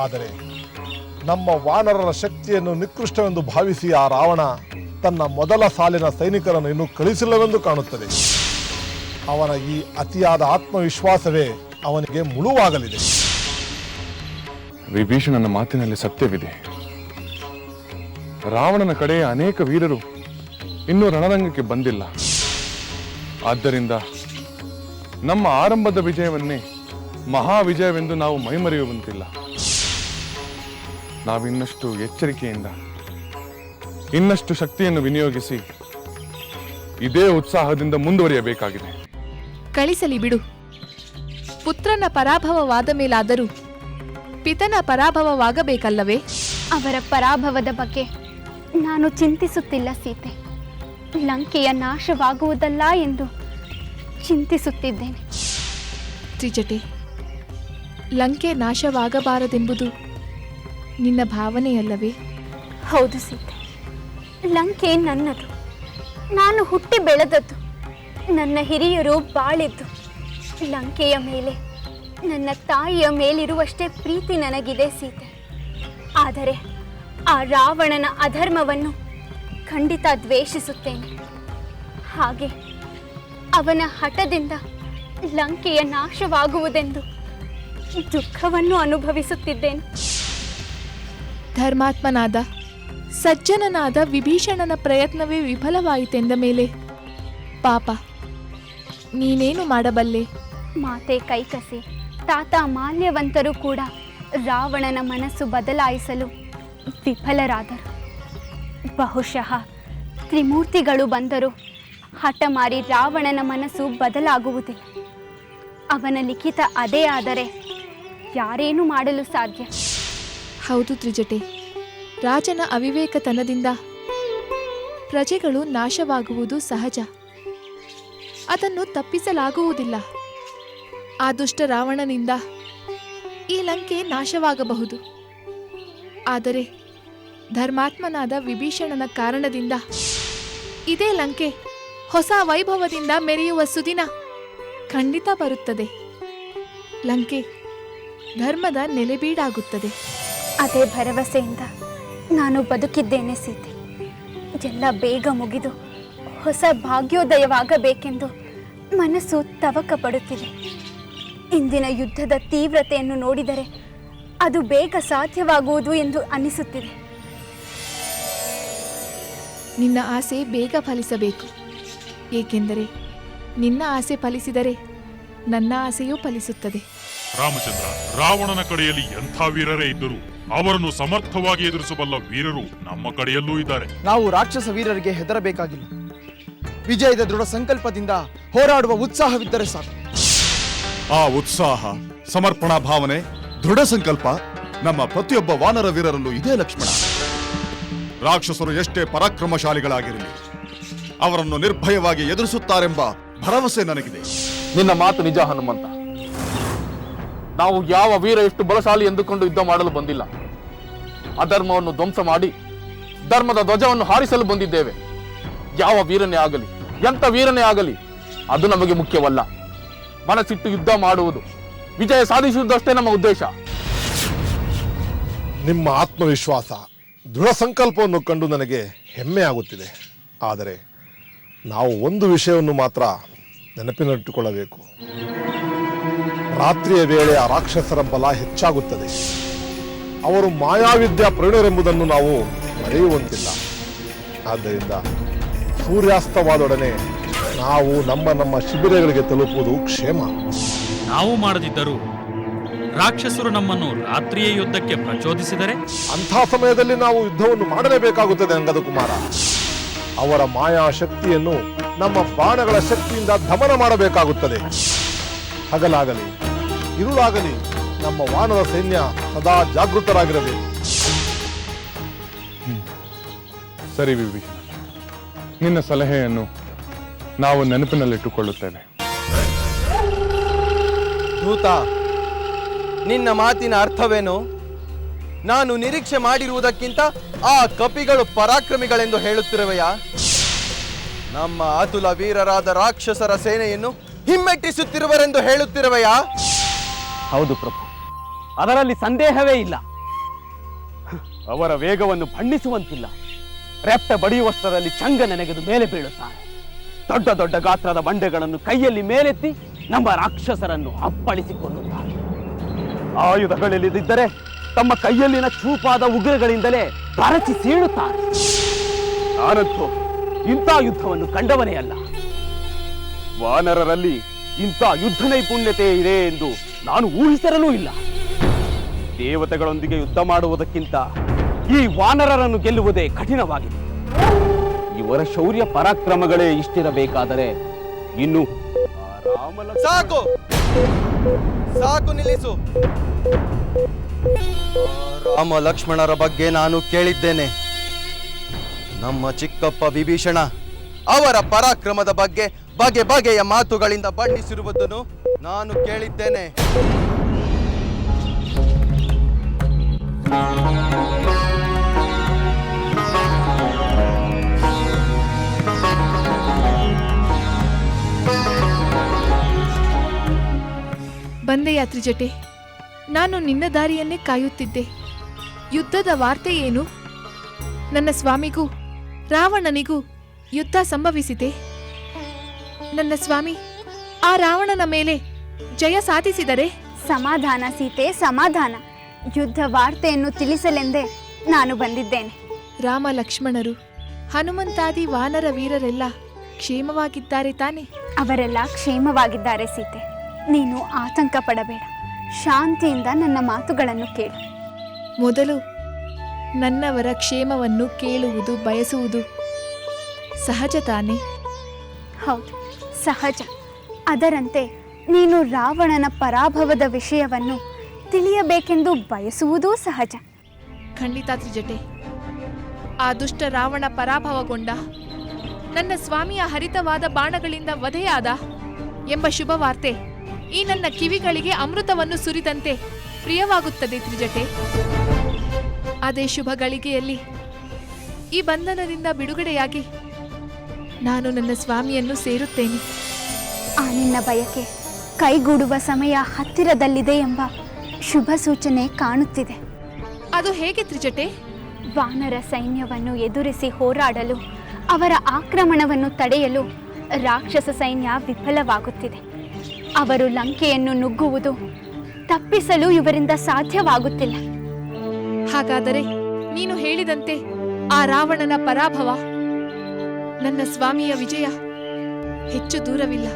ಆದರೆ ನಮ್ಮ ವಾನರರ ಶಕ್ತಿಯನ್ನು ನಿಕೃಷ್ಟವೆಂದು ಭಾವಿಸಿ ಆ ರಾವಣ ತನ್ನ ಮೊದಲ ಸಾಲಿನ ಸೈನಿಕರನ್ನು ಇನ್ನೂ ಕಳಿಸಿಲ್ಲವೆಂದು ಕಾಣುತ್ತದೆ. ಅವನ ಈ ಅತಿಯಾದ ಆತ್ಮವಿಶ್ವಾಸವೇ ಅವನಿಗೆ ಮುಳುವಾಗಲಿದೆ. ವಿಭೀಷಣನ ಮಾತಿನಲ್ಲಿ ಸತ್ಯವಿದೆ. ರಾವಣನ ಕಡೆಯ ಅನೇಕ ವೀರರು ಇನ್ನೂ ರಣರಂಗಕ್ಕೆ ಬಂದಿಲ್ಲ. ಆದ್ದರಿಂದ ನಮ್ಮ ಆರಂಭದ ವಿಜಯವನ್ನೇ ಮಹಾವಿಜಯವೆಂದು ನಾವು ಮೈಮರೆಯುವಂತಿಲ್ಲ. ನಾವಿನ್ನಷ್ಟು ಎಚ್ಚರಿಕೆಯಿಂದ ಇನ್ನಷ್ಟು ಶಕ್ತಿಯನ್ನು ವಿನಿಯೋಗಿಸಿ ಇದೇ ಉತ್ಸಾಹದಿಂದ ಮುಂದುವರಿಯಬೇಕಾಗಿದೆ. ಕಳಿಸಲಿ ಬಿಡು. ಪುತ್ರನ ಪರಾಭವವಾದ ಮೇಲಾದರೂ ಪಿತನ ಪರಾಭವವಾಗಬೇಕಲ್ಲವೇ? ಅವರ ಪರಾಭವದ ಬಗ್ಗೆ ನಾನು ಚಿಂತಿಸುತ್ತಿಲ್ಲ ಸೀತೆ. ಲಂಕೆಯ ನಾಶವಾಗುವುದಲ್ಲ ಎಂದು ಚಿಂತಿಸುತ್ತಿದ್ದೇನೆ. ತ್ರಿಜಟೆ, ಲಂಕೆ ನಾಶವಾಗಬಾರದೆಂಬುದು ನಿನ್ನ ಭಾವನೆಯಲ್ಲವೇ? ಹೌದು ಸೀತೆ, ಲಂಕೆ ನನ್ನದು. ನಾನು ಹುಟ್ಟಿ ಬೆಳೆದದ್ದು, ನನ್ನ ಹಿರಿಯರು ಬಾಳಿದ್ದು. ಲಂಕೆಯ ಮೇಲೆ ನನ್ನ ತಾಯಿಯ ಮೇಲಿರುವಷ್ಟೇ ಪ್ರೀತಿ ನನಗಿದೆ ಸೀತೆ. ಆದರೆ ಆ ರಾವಣನ ಅಧರ್ಮವನ್ನು ಖಂಡಿತ ದ್ವೇಷಿಸುತ್ತೇನೆ. ಹಾಗೆ ಅವನ ಹಠದಿಂದ ಲಂಕೆಯ ನಾಶವಾಗುವುದೆಂದು ದುಃಖವನ್ನು ಅನುಭವಿಸುತ್ತಿದ್ದೇನೆ. ಧರ್ಮಾತ್ಮನಾದ ಸಜ್ಜನನಾದ ವಿಭೀಷಣನ ಪ್ರಯತ್ನವೇ ವಿಫಲವಾಯಿತೆಂದ ಮೇಲೆ ಪಾಪ ನೀನೇನು ಮಾಡಬಲ್ಲೆ? ಮಾತೆ ಕೈಕಸಿ, ತಾತ ಮಾಲ್ಯವಂತರು ಕೂಡ ರಾವಣನ ಮನಸ್ಸು ಬದಲಾಯಿಸಲು ವಿಫಲರಾದರು. ಬಹುಶಃ ತ್ರಿಮೂರ್ತಿಗಳು ಬಂದರೂ ಹಠಮಾರಿ ರಾವಣನ ಮನಸ್ಸು ಬದಲಾಗುವುದಿಲ್ಲ. ಅವನ ಲಿಖಿತ ಅದೇ ಆದರೆ ಯಾರೇನು ಮಾಡಲು ಸಾಧ್ಯ? ಹೌದು ತ್ರಿಜಟೆ, ರಾಜನ ಅವಿವೇಕತನದಿಂದ ಪ್ರಜೆಗಳು ನಾಶವಾಗುವುದು ಸಹಜ. ಅದನ್ನು ತಪ್ಪಿಸಲಾಗುವುದಿಲ್ಲ. ಆ ದುಷ್ಟ ರಾವಣನಿಂದ ಈ ಲಂಕೆ ನಾಶವಾಗಬಹುದು. ಆದರೆ ಧರ್ಮಾತ್ಮನಾದ ವಿಭೀಷಣನ ಕಾರಣದಿಂದ ಇದೇ ಲಂಕೆ ಹೊಸ ವೈಭವದಿಂದ ಮೆರೆಯುವ ಸುದಿನ ಖಂಡಿತ ಬರುತ್ತದೆ. ಲಂಕೆ ಧರ್ಮದ ನೆಲೆಬೀಡಾಗುತ್ತದೆ. ಅದೇ ಭರವಸೆಯಿಂದ ನಾನು ಬದುಕಿದ್ದೇನೆ ಸೀತೆ. ಎಲ್ಲ ಬೇಗ ಮುಗಿದು ಹೊಸ ಭಾಗ್ಯೋದಯವಾಗಬೇಕೆಂದು ಮನಸ್ಸು ತವಕ ಪಡುತ್ತಿದೆ. ಇಂದಿನ ಯುದ್ಧದ ತೀವ್ರತೆಯನ್ನು ನೋಡಿದರೆ ಅದು ಬೇಗ ಸಾಧ್ಯವಾಗುವುದು ಎಂದು ಅನಿಸುತ್ತಿದೆ. ನಿನ್ನ ಆಸೆ ಬೇಗ ಫಲಿಸಬೇಕು. ಏಕೆಂದರೆ ನಿನ್ನ ಆಸೆ ಫಲಿಸಿದರೆ ನನ್ನ ಆಸೆಯೂ ಫಲಿಸುತ್ತದೆ. ರಾಮಚಂದ್ರ, ರಾವಣನ ಕಡೆಯಲ್ಲಿ ಎಂಥ ವೀರರೇ ಇದ್ದರೂ ಅವರನ್ನು ಸಮರ್ಥವಾಗಿ ಎದುರಿಸಬಲ್ಲ ವೀರರು ನಮ್ಮ ಕಡೆಯಲ್ಲೂ ಇದ್ದಾರೆ. ನಾವು ರಾಕ್ಷಸ ವೀರರಿಗೆ ಹೆದರಬೇಕಾಗಿಲ್ಲ. ವಿಜಯದ ದೃಢ ಸಂಕಲ್ಪದಿಂದ ಹೋರಾಡುವ ಉತ್ಸಾಹವಿದ್ದರೆ ಸಾಕು. ಆ ಉತ್ಸಾಹ, ಸಮರ್ಪಣಾ ಭಾವನೆ, ದೃಢ ಸಂಕಲ್ಪ ನಮ್ಮ ಪ್ರತಿಯೊಬ್ಬ ವಾನರ ವೀರರಲ್ಲೂ ಇದೇ ಲಕ್ಷ್ಮಣ. ರಾಕ್ಷಸರು ಎಷ್ಟೇ ಪರಾಕ್ರಮಶಾಲಿಗಳಾಗಿರಲಿ, ಅವರನ್ನು ನಿರ್ಭಯವಾಗಿ ಎದುರಿಸುತ್ತಾರೆಂಬ ಭರವಸೆ ನನಗಿದೆ. ನಿನ್ನ ಮಾತು ನಿಜ ಹನುಮಂತ. ನಾವು ಯಾವ ವೀರ ಎಷ್ಟು ಬಲಶಾಲಿ ಎಂದುಕೊಂಡು ಯುದ್ಧ ಮಾಡಲು ಬಂದಿಲ್ಲ. ಅಧರ್ಮವನ್ನು ಧ್ವಂಸ ಮಾಡಿ ಧರ್ಮದ ಧ್ವಜವನ್ನು ಹಾರಿಸಲು ಬಂದಿದ್ದೇವೆ. ಯಾವ ವೀರನೇ ಆಗಲಿ, ಎಂಥ ವೀರನೇ ಆಗಲಿ, ಅದು ನಮಗೆ ಮುಖ್ಯವಲ್ಲ. ಮನಸ್ಸಿಟ್ಟು ಯುದ್ಧ ಮಾಡುವುದು, ವಿಜಯ ಸಾಧಿಸುವುದಷ್ಟೇ ನಮ್ಮ ಉದ್ದೇಶ. ನಿಮ್ಮ ಆತ್ಮವಿಶ್ವಾಸ, ದೃಢ ಸಂಕಲ್ಪವನ್ನು ಕಂಡು ನನಗೆ ಹೆಮ್ಮೆ ಆಗುತ್ತಿದೆ. ಆದರೆ ನಾವು ಒಂದು ವಿಷಯವನ್ನು ಮಾತ್ರ ನೆನಪಿನಲ್ಲಿಟ್ಟುಕೊಳ್ಳಬೇಕು. ರಾತ್ರಿಯ ವೇಳೆ ಆ ರಾಕ್ಷಸರ ಬಲ ಹೆಚ್ಚಾಗುತ್ತದೆ. ಅವರು ಮಾಯಾವಿದ್ಯಾ ಪ್ರವೀಣರೆಂಬುದನ್ನು ನಾವು ಮರೆಯುವಂತಿಲ್ಲ. ಆದ್ದರಿಂದ ಸೂರ್ಯಾಸ್ತವಾದೊಡನೆ ನಾವು ನಮ್ಮ ಶಿಬಿರಗಳಿಗೆ ತಲುಪುವುದು ಕ್ಷೇಮ. ನಾವು ಮಾಡದಿದ್ದರೂ ರಾಕ್ಷಸರು ನಮ್ಮನ್ನು ರಾತ್ರಿಯೇ ಯುದ್ಧಕ್ಕೆ ಪ್ರಚೋದಿಸಿದರೆ ಅಂಥ ಸಮಯದಲ್ಲಿ ನಾವು ಯುದ್ಧವನ್ನು ಮಾಡಲೇಬೇಕಾಗುತ್ತದೆ ಅಂಗದ ಕುಮಾರ. ಅವರ ಮಾಯಾ ಶಕ್ತಿಯನ್ನು ನಮ್ಮ ಬಾಣಗಳ ಶಕ್ತಿಯಿಂದ ದಮನ ಮಾಡಬೇಕಾಗುತ್ತದೆ. ಹಗಲಾಗಲಿ ಇರುಳಾಗಲಿ ನಮ್ಮ ವಾನರ ಸೈನ್ಯ ಸದಾ ಜಾಗೃತರಾಗಿರಬೇಕು. ಸರಿ ವಿಭೀಷಣ, ನಿನ್ನ ಸಲಹೆಯನ್ನು ನಾವು ನೆನಪಿನಲ್ಲಿಟ್ಟುಕೊಳ್ಳುತ್ತೇವೆ. ದೂತ, ನಿನ್ನ ಮಾತಿನ ಅರ್ಥವೇನು? ನಾನು ನಿರೀಕ್ಷೆ ಮಾಡಿರುವುದಕ್ಕಿಂತ ಆ ಕಪಿಗಳು ಪರಾಕ್ರಮಿಗಳೆಂದು ಹೇಳುತ್ತಿರುವೆಯಾ? ನಮ್ಮ ಅತುಲ ವೀರರಾದ ರಾಕ್ಷಸರ ಸೇನೆಯನ್ನು ಹಿಮ್ಮೆಟ್ಟಿಸುತ್ತಿರುವರೆಂದು ಹೇಳುತ್ತಿರುವೆಯಾ? ಹೌದು ಪ್ರಭು, ಅದರಲ್ಲಿ ಸಂದೇಹವೇ ಇಲ್ಲ. ಅವರ ವೇಗವನ್ನು ಬಣ್ಣಿಸುವಂತಿಲ್ಲ. ರೆಪ್ಪೆ ಬಡಿಯುವಷ್ಟರಲ್ಲಿ ಚಂಗ ನೆನೆಗೆದು ಮೇಲೆ ಬೀಳುತ್ತಾರೆ. ದೊಡ್ಡ ದೊಡ್ಡ ಗಾತ್ರದ ಬಂಡೆಗಳನ್ನು ಕೈಯಲ್ಲಿ ಮೇಲೆತ್ತಿ ನಮ್ಮ ರಾಕ್ಷಸರನ್ನು ಅಪ್ಪಳಿಸಿಕೊಳ್ಳುತ್ತಾರೆ. ಆಯುಧಗಳಿಲ್ಲದಿದ್ದರೆ ತಮ್ಮ ಕೈಯಲ್ಲಿನ ಚೂಪಾದ ಉಗ್ರಗಳಿಂದಲೇ ಪರಚಿ ಸೀಳುತ್ತಾರೆ. ನಾನಂತೂ ಇಂಥ ಯುದ್ಧವನ್ನು ಕಂಡವನೇ ಅಲ್ಲ. ವಾನರರಲ್ಲಿ ಇಂಥ ಯುದ್ಧ ನೈಪುಣ್ಯತೆ ಇದೆ ಎಂದು ನಾನು ಊಹಿಸಿರಲೂ ಇಲ್ಲ. ದೇವತೆಗಳೊಂದಿಗೆ ಯುದ್ಧ ಮಾಡುವುದಕ್ಕಿಂತ ಈ ವಾನರರನ್ನು ಗೆಲ್ಲುವುದೇ ಕಠಿಣವಾಗಿದೆ. ಇವರ ಶೌರ್ಯ ಪರಾಕ್ರಮಗಳೇ ಇಷ್ಟಿರಬೇಕಾದರೆ ಇನ್ನು ಸಾಕು ಸಾಕು, ನಿಲ್ಲಿಸು. ರಾಮ ಲಕ್ಷ್ಮಣರ ಬಗ್ಗೆ ನಾನು ಕೇಳಿದ್ದೇನೆ. ನಮ್ಮ ಚಿಕ್ಕಪ್ಪ ವಿಭೀಷಣ ಅವರ ಪರಾಕ್ರಮದ ಬಗ್ಗೆ ಬಗೆ ಬಗೆಯ ಮಾತುಗಳಿಂದ ಬಣ್ಣಿಸಿರುವುದನ್ನು ನಾನು ಕೇಳಿದ್ದೇನೆ. ಬಂದೆಯಾ ತ್ರಿಜಟೆ? ನಾನು ನಿನ್ನ ದಾರಿಯನ್ನೇ ಕಾಯುತ್ತಿದ್ದೆ. ಯುದ್ಧದ ವಾರ್ತೆ ಏನು? ನನ್ನ ಸ್ವಾಮಿಗೂ ರಾವಣನಿಗೂ ಯುದ್ಧ ಸಂಭವಿಸಿದೆ. ನನ್ನ ಸ್ವಾಮಿ ಆ ರಾವಣನ ಮೇಲೆ ಜಯ ಸಾಧಿಸಿದರೆ? ಸಮಾಧಾನ ಸೀತೆ, ಸಮಾಧಾನ. ಯುದ್ಧ ವಾರ್ತೆಯನ್ನು ತಿಳಿಸಲೆಂದೇ ನಾನು ಬಂದಿದ್ದೇನೆ. ರಾಮ ಲಕ್ಷ್ಮಣರು, ಹನುಮಂತಾದಿ ವಾನರ ವೀರರೆಲ್ಲ ಕ್ಷೇಮವಾಗಿದ್ದಾರೆ ತಾನೆ? ಅವರೆಲ್ಲ ಕ್ಷೇಮವಾಗಿದ್ದಾರೆ ಸೀತೆ. ನೀನು ಆತಂಕ ಪಡಬೇಡ. ಶಾಂತಿಯಿಂದ ನನ್ನ ಮಾತುಗಳನ್ನು ಕೇಳು. ಮೊದಲು ನನ್ನವರ ಕ್ಷೇಮವನ್ನು ಕೇಳುವುದು ಬಯಸುವುದು ಸಹಜ ತಾನೆ? ಹೌದು, ಸಹಜ. ಅದರಂತೆ ನೀನು ರಾವಣನ ಪರಾಭವದ ವಿಷಯವನ್ನು ತಿಳಿಯಬೇಕೆಂದು ಬಯಸುವುದೂ ಸಹಜ. ಖಂಡಿತ ತ್ರಿಜಟೆ. ಆ ದುಷ್ಟ ರಾವಣ ಪರಾಭವಗೊಂಡ, ನನ್ನ ಸ್ವಾಮಿಯ ಹರಿತವಾದ ಬಾಣಗಳಿಂದ ವಧೆಯಾದ ಎಂಬ ಶುಭ ವಾರ್ತೆ ಈ ನನ್ನ ಕಿವಿಗಳಿಗೆ ಅಮೃತವನ್ನು ಸುರಿದಂತೆ ಪ್ರಿಯವಾಗುತ್ತದೆ ತ್ರಿಜಟೆ. ಅದೇ ಶುಭ ಗಳಿಗೆಯಲ್ಲಿ ಈ ಬಂಧನದಿಂದ ಬಿಡುಗಡೆಯಾಗಿ ನಾನು ನನ್ನ ಸ್ವಾಮಿಯನ್ನು ಸೇರುತ್ತೇನೆ. ಆ ನಿನ್ನ ಬಯಕೆ ಕೈಗೂಡುವ ಸಮಯ ಹತ್ತಿರದಲ್ಲಿದೆ ಎಂಬ ಶುಭ ಸೂಚನೆ ಕಾಣುತ್ತಿದೆ. ಅದು ಹೇಗೆ ತ್ರಿಜಟೆ? ವಾನರ ಸೈನ್ಯವನ್ನು ಎದುರಿಸಿ ಹೋರಾಡಲು, ಅವರ ಆಕ್ರಮಣವನ್ನು ತಡೆಯಲು ರಾಕ್ಷಸ ಸೈನ್ಯ ವಿಫಲವಾಗುತ್ತಿದೆ. ಅವರು ಲಂಕೆಯನ್ನು ನುಗ್ಗುವುದು ತಪ್ಪಿಸಲು ಇವರಿಂದ ಸಾಧ್ಯವಾಗುತ್ತಿಲ್ಲ. ಹಾಗಾದರೆ ನೀನು ಹೇಳಿದಂತೆ ಆ ರಾವಣನ ಪರಾಭವ, ನನ್ನ ಸ್ವಾಮಿಯ ವಿಜಯ ಹೆಚ್ಚು ದೂರವಿಲ್ಲ.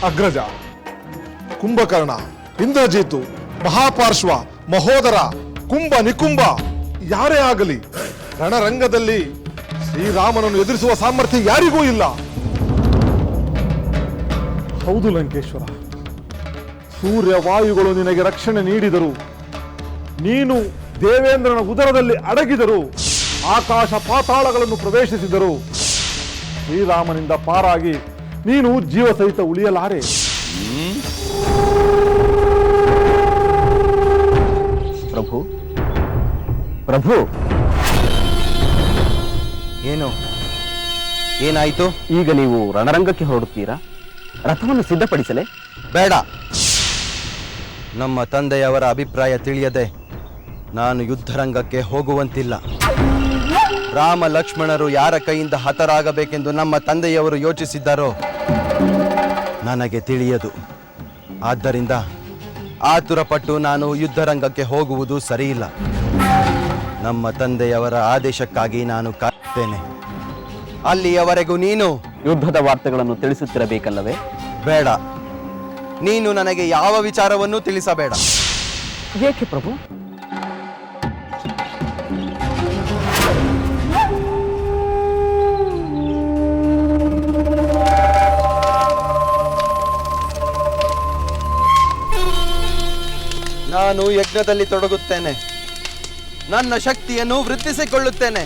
ಅಗ್ರಜ, ಕುಂಭಕರ್ಣ, ಇಂದ್ರಜಿತು, ಮಹಾಪಾರ್ಶ್ವ, ಮಹೋದರ, ಕುಂಭ ನಿಕುಂಭ ಯಾರೇ ಆಗಲಿ ರಣರಂಗದಲ್ಲಿ ಶ್ರೀರಾಮನನ್ನು ಎದುರಿಸುವ ಸಾಮರ್ಥ್ಯ ಯಾರಿಗೂ ಇಲ್ಲ. ಹೌದು ಲಂಕೇಶ್ವರ, ಸೂರ್ಯ ವಾಯುಗಳು ನಿನಗೆ ರಕ್ಷಣೆ ನೀಡಿದರು, ನೀನು ದೇವೇಂದ್ರನ ಉದರದಲ್ಲಿ ಅಡಗಿದರು, ಆಕಾಶ ಪಾತಾಳಗಳನ್ನು ಪ್ರವೇಶಿಸಿದರು, ಶ್ರೀರಾಮನಿಂದ ಪಾರಾಗಿ ನೀನು ಜೀವ ಸಹಿತ ಉಳಿಯಲಾರೆ. ಪ್ರಭು ಪ್ರಭು ಏನು ಏನಾಯಿತು? ಈಗ ನೀವು ರಣರಂಗಕ್ಕೆ ಹೊರಡುತ್ತೀರಾ? ರಥವನ್ನು ಸಿದ್ಧಪಡಿಸಲೇ? ಬೇಡ. ನಮ್ಮ ತಂದೆಯವರ ಅಭಿಪ್ರಾಯ ತಿಳಿಯದೆ ನಾನು ಯುದ್ಧರಂಗಕ್ಕೆ ಹೋಗುವಂತಿಲ್ಲ. ರಾಮ ಲಕ್ಷ್ಮಣರು ಯಾರ ಕೈಯಿಂದ ಹತರಾಗಬೇಕೆಂದು ನಮ್ಮ ತಂದೆಯವರು ಯೋಚಿಸಿದ್ದಾರೋ ನನಗೆ ತಿಳಿಯದು. ಆದ್ದರಿಂದ ಆತುರಪಟ್ಟು ನಾನು ಯುದ್ಧರಂಗಕ್ಕೆ ಹೋಗುವುದು ಸರಿಯಿಲ್ಲ. ನಮ್ಮ ತಂದೆಯವರ ಆದೇಶಕ್ಕಾಗಿ ನಾನು ಕಾಯುತ್ತೇನೆ. ಅಲ್ಲಿಯವರೆಗೂ ನೀನು ಯುದ್ಧದ ವಾರ್ತೆಗಳನ್ನು ತಿಳಿಸುತ್ತಿರಬೇಕಲ್ಲವೇ? ಬೇಡ. ನೀನು ನನಗೆ ಯಾವ ವಿಚಾರವನ್ನೂ ತಿಳಿಸಬೇಡ. ಏಕೆ ಪ್ರಭು? ನಾನು ಯಜ್ಞದಲ್ಲಿ ತೊಡಗುತ್ತೇನೆ. ನನ್ನ ಶಕ್ತಿಯನ್ನು ವೃದ್ಧಿಸಿಕೊಳ್ಳುತ್ತೇನೆ.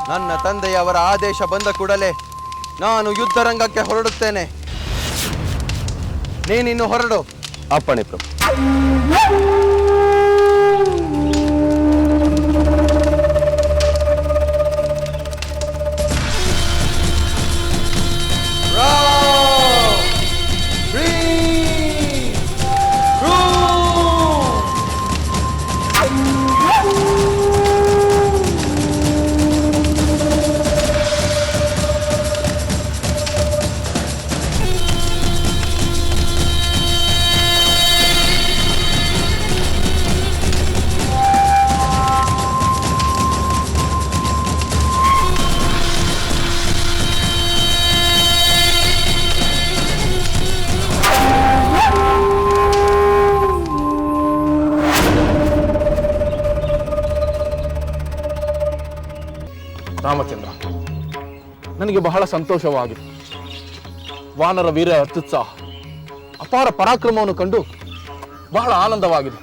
ನನ್ನ ತಂದೆಯವರ ಆದೇಶ ಬಂದ ಕೂಡಲೇ ನಾನು ಯುದ್ಧರಂಗಕ್ಕೆ ಹೊರಡುತ್ತೇನೆ. ನೀನಿನ್ನು ಹೊರಡು. ಅಪ್ಪಣೆ ಪ್ರಭು. ರಾಮಚಂದ್ರ, ನನಗೆ ಬಹಳ ಸಂತೋಷವಾಗಿದೆ. ವಾನರ ವೀರ ಅತ್ಯುತ್ಸಾಹ, ಅಪಾರ ಪರಾಕ್ರಮವನ್ನು ಕಂಡು ಬಹಳ ಆನಂದವಾಗಿದೆ.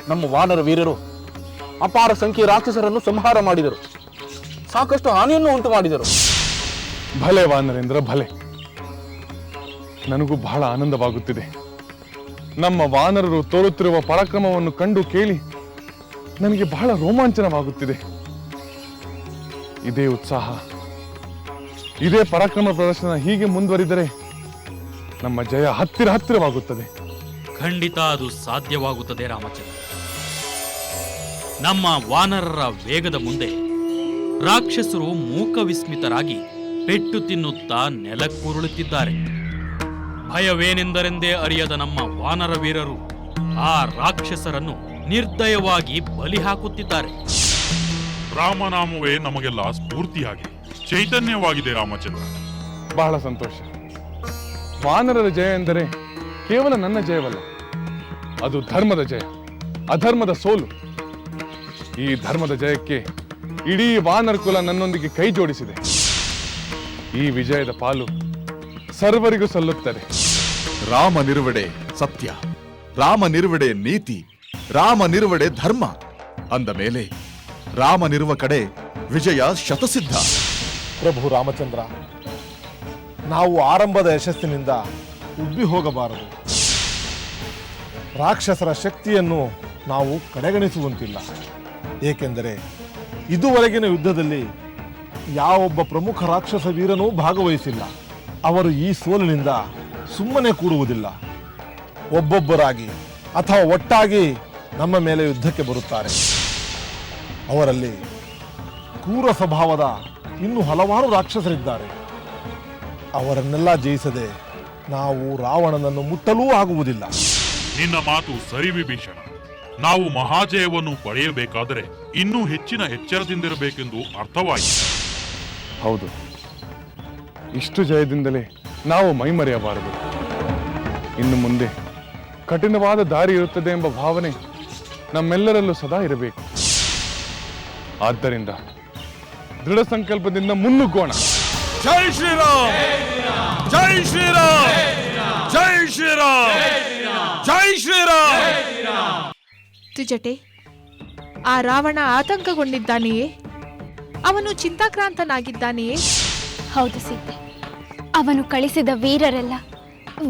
ನಮ್ಮ ವಾನರ ವೀರರು ಅಪಾರ ಸಂಖ್ಯೆಯ ರಾಕ್ಷಸರನ್ನು ಸಂಹಾರ ಮಾಡಿದರು, ಸಾಕಷ್ಟು ಹಾನಿಯನ್ನು ಉಂಟು ಮಾಡಿದರು. ಭಲೆ ವಾನರೇಂದ್ರ, ಭಲೆ. ನನಗೂ ಬಹಳ ಆನಂದವಾಗುತ್ತಿದೆ. ನಮ್ಮ ವಾನರರು ತೋರುತ್ತಿರುವ ಪರಾಕ್ರಮವನ್ನು ಕಂಡು ಕೇಳಿ ನನಗೆ ಬಹಳ ರೋಮಾಂಚನವಾಗುತ್ತಿದೆ. ಇದೇ ಉತ್ಸಾಹ, ಇದೇ ಪರಾಕ್ರಮ ಪ್ರದರ್ಶನ ಹೀಗೆ ಮುಂದುವರಿದರೆ ನಮ್ಮ ಜಯ ಹತ್ತಿರವಾಗುತ್ತದೆ. ಖಂಡಿತ ಅದು ಸಾಧ್ಯವಾಗುತ್ತದೆ ರಾಮಚಂದ್ರ. ನಮ್ಮ ವಾನರರ ವೇಗದ ಮುಂದೆ ರಾಕ್ಷಸರು ಮೂಕ ವಿಸ್ಮಿತರಾಗಿ ಪೆಟ್ಟು ತಿನ್ನುತ್ತಾ ನೆಲಕ್ಕುರುಳುತ್ತಿದ್ದಾರೆ. ಭಯವೇನೆಂದರೆಂದೇ ಅರಿಯದ ನಮ್ಮ ವಾನರ ವೀರರು ಆ ರಾಕ್ಷಸರನ್ನು ನಿರ್ದಯವಾಗಿ ಬಲಿ ಹಾಕುತ್ತಿದ್ದಾರೆ. ರಾಮನಾಮವೇ ನಮಗೆಲ್ಲ ಸ್ಫೂರ್ತಿಯಾಗಿ ಚೈತನ್ಯವಾಗಿದೆ ರಾಮಚಂದ್ರ. ಬಹಳ ಸಂತೋಷ. ವಾನರರ ಜಯ ಎಂದರೆ ಕೇವಲ ನನ್ನ ಜಯವಲ್ಲ, ಅದು ಧರ್ಮದ ಜಯ, ಅಧರ್ಮದ ಸೋಲು. ಈ ಧರ್ಮದ ಜಯಕ್ಕೆ ಇಡೀ ವಾನರ ಕುಲ ನನ್ನೊಂದಿಗೆ ಕೈ ಜೋಡಿಸಿದೆ. ಈ ವಿಜಯದ ಪಾಲು ಸರ್ವರಿಗೂ ಸಲ್ಲುತ್ತದೆ. ರಾಮ ನಿರುವಡೆ ಸತ್ಯ, ರಾಮ ನಿರುವಡೆ ನೀತಿ, ರಾಮ ನಿರುವಡೆ ಧರ್ಮ ಅಂದ ಮೇಲೆ ರಾಮನಿರುವ ಕಡೆ ವಿಜಯ ಶತಸಿದ್ಧ. ಪ್ರಭು ರಾಮಚಂದ್ರ, ನಾವು ಆರಂಭದ ಯಶಸ್ಸಿನಿಂದ ಉಬ್ಬಿ ಹೋಗಬಾರದು. ರಾಕ್ಷಸರ ಶಕ್ತಿಯನ್ನು ನಾವು ಕಡೆಗಣಿಸುವಂತಿಲ್ಲ. ಏಕೆಂದರೆ ಇದುವರೆಗಿನ ಯುದ್ಧದಲ್ಲಿ ಯಾವೊಬ್ಬ ಪ್ರಮುಖ ರಾಕ್ಷಸ ವೀರನೂ ಭಾಗವಹಿಸಿಲ್ಲ. ಅವರು ಈ ಸೋಲಿನಿಂದ ಸುಮ್ಮನೆ ಕೂಡುವುದಿಲ್ಲ. ಒಬ್ಬೊಬ್ಬರಾಗಿ ಅಥವಾ ಒಟ್ಟಾಗಿ ನಮ್ಮ ಮೇಲೆ ಯುದ್ಧಕ್ಕೆ ಬರುತ್ತಾರೆ. ಅವರಲ್ಲಿ ಕ್ರೂರ ಸ್ವಭಾವದ ಇನ್ನೂ ಹಲವಾರು ರಾಕ್ಷಸರಿದ್ದಾರೆ. ಅವರನ್ನೆಲ್ಲ ಜಯಿಸದೆ ನಾವು ರಾವಣನನ್ನು ಮುಟ್ಟಲೂ ಆಗುವುದಿಲ್ಲ. ನಿನ್ನ ಮಾತು ಸರಿ ವಿಭೀಷಣ. ನಾವು ಮಹಾಜಯವನ್ನು ಪಡೆಯಬೇಕಾದರೆ ಇನ್ನೂ ಹೆಚ್ಚಿನ ಎಚ್ಚರದಿಂದಿರಬೇಕೆಂದು ಅರ್ಥವಾಯಿತು. ಹೌದು, ಇಷ್ಟು ಜಯದಿಂದಲೇ ನಾವು ಮೈಮರೆಯಬಾರದು. ಇನ್ನು ಮುಂದೆ ಕಠಿಣವಾದ ದಾರಿ ಇರುತ್ತದೆ ಎಂಬ ಭಾವನೆ ನಮ್ಮೆಲ್ಲರಲ್ಲೂ ಸದಾ ಇರಬೇಕು. ಆದ್ದರಿಂದ ದೃಢ ಸಂಕಲ್ಪದಿಂದ ಮುನ್ನುಗ್ಗೋಣ. ಜೈ ಶ್ರೀರಾಮ್, ಜೈ ಶ್ರೀರಾಮ್, ಜೈ ಶ್ರೀರಾಮ್, ಜೈ ಶ್ರೀರಾಮ್. ತ್ರಿಜಟೆ, ಆ ರಾವಣ ಆತಂಕಗೊಂಡಿದ್ದಾನೆಯೇ? ಅವನು ಚಿಂತಾಕ್ರಾಂತನಾಗಿದ್ದಾನೆಯೇ? ಹೌದು ಸೀತೆ, ಅವನು ಕಳಿಸಿದ ವೀರರೆಲ್ಲ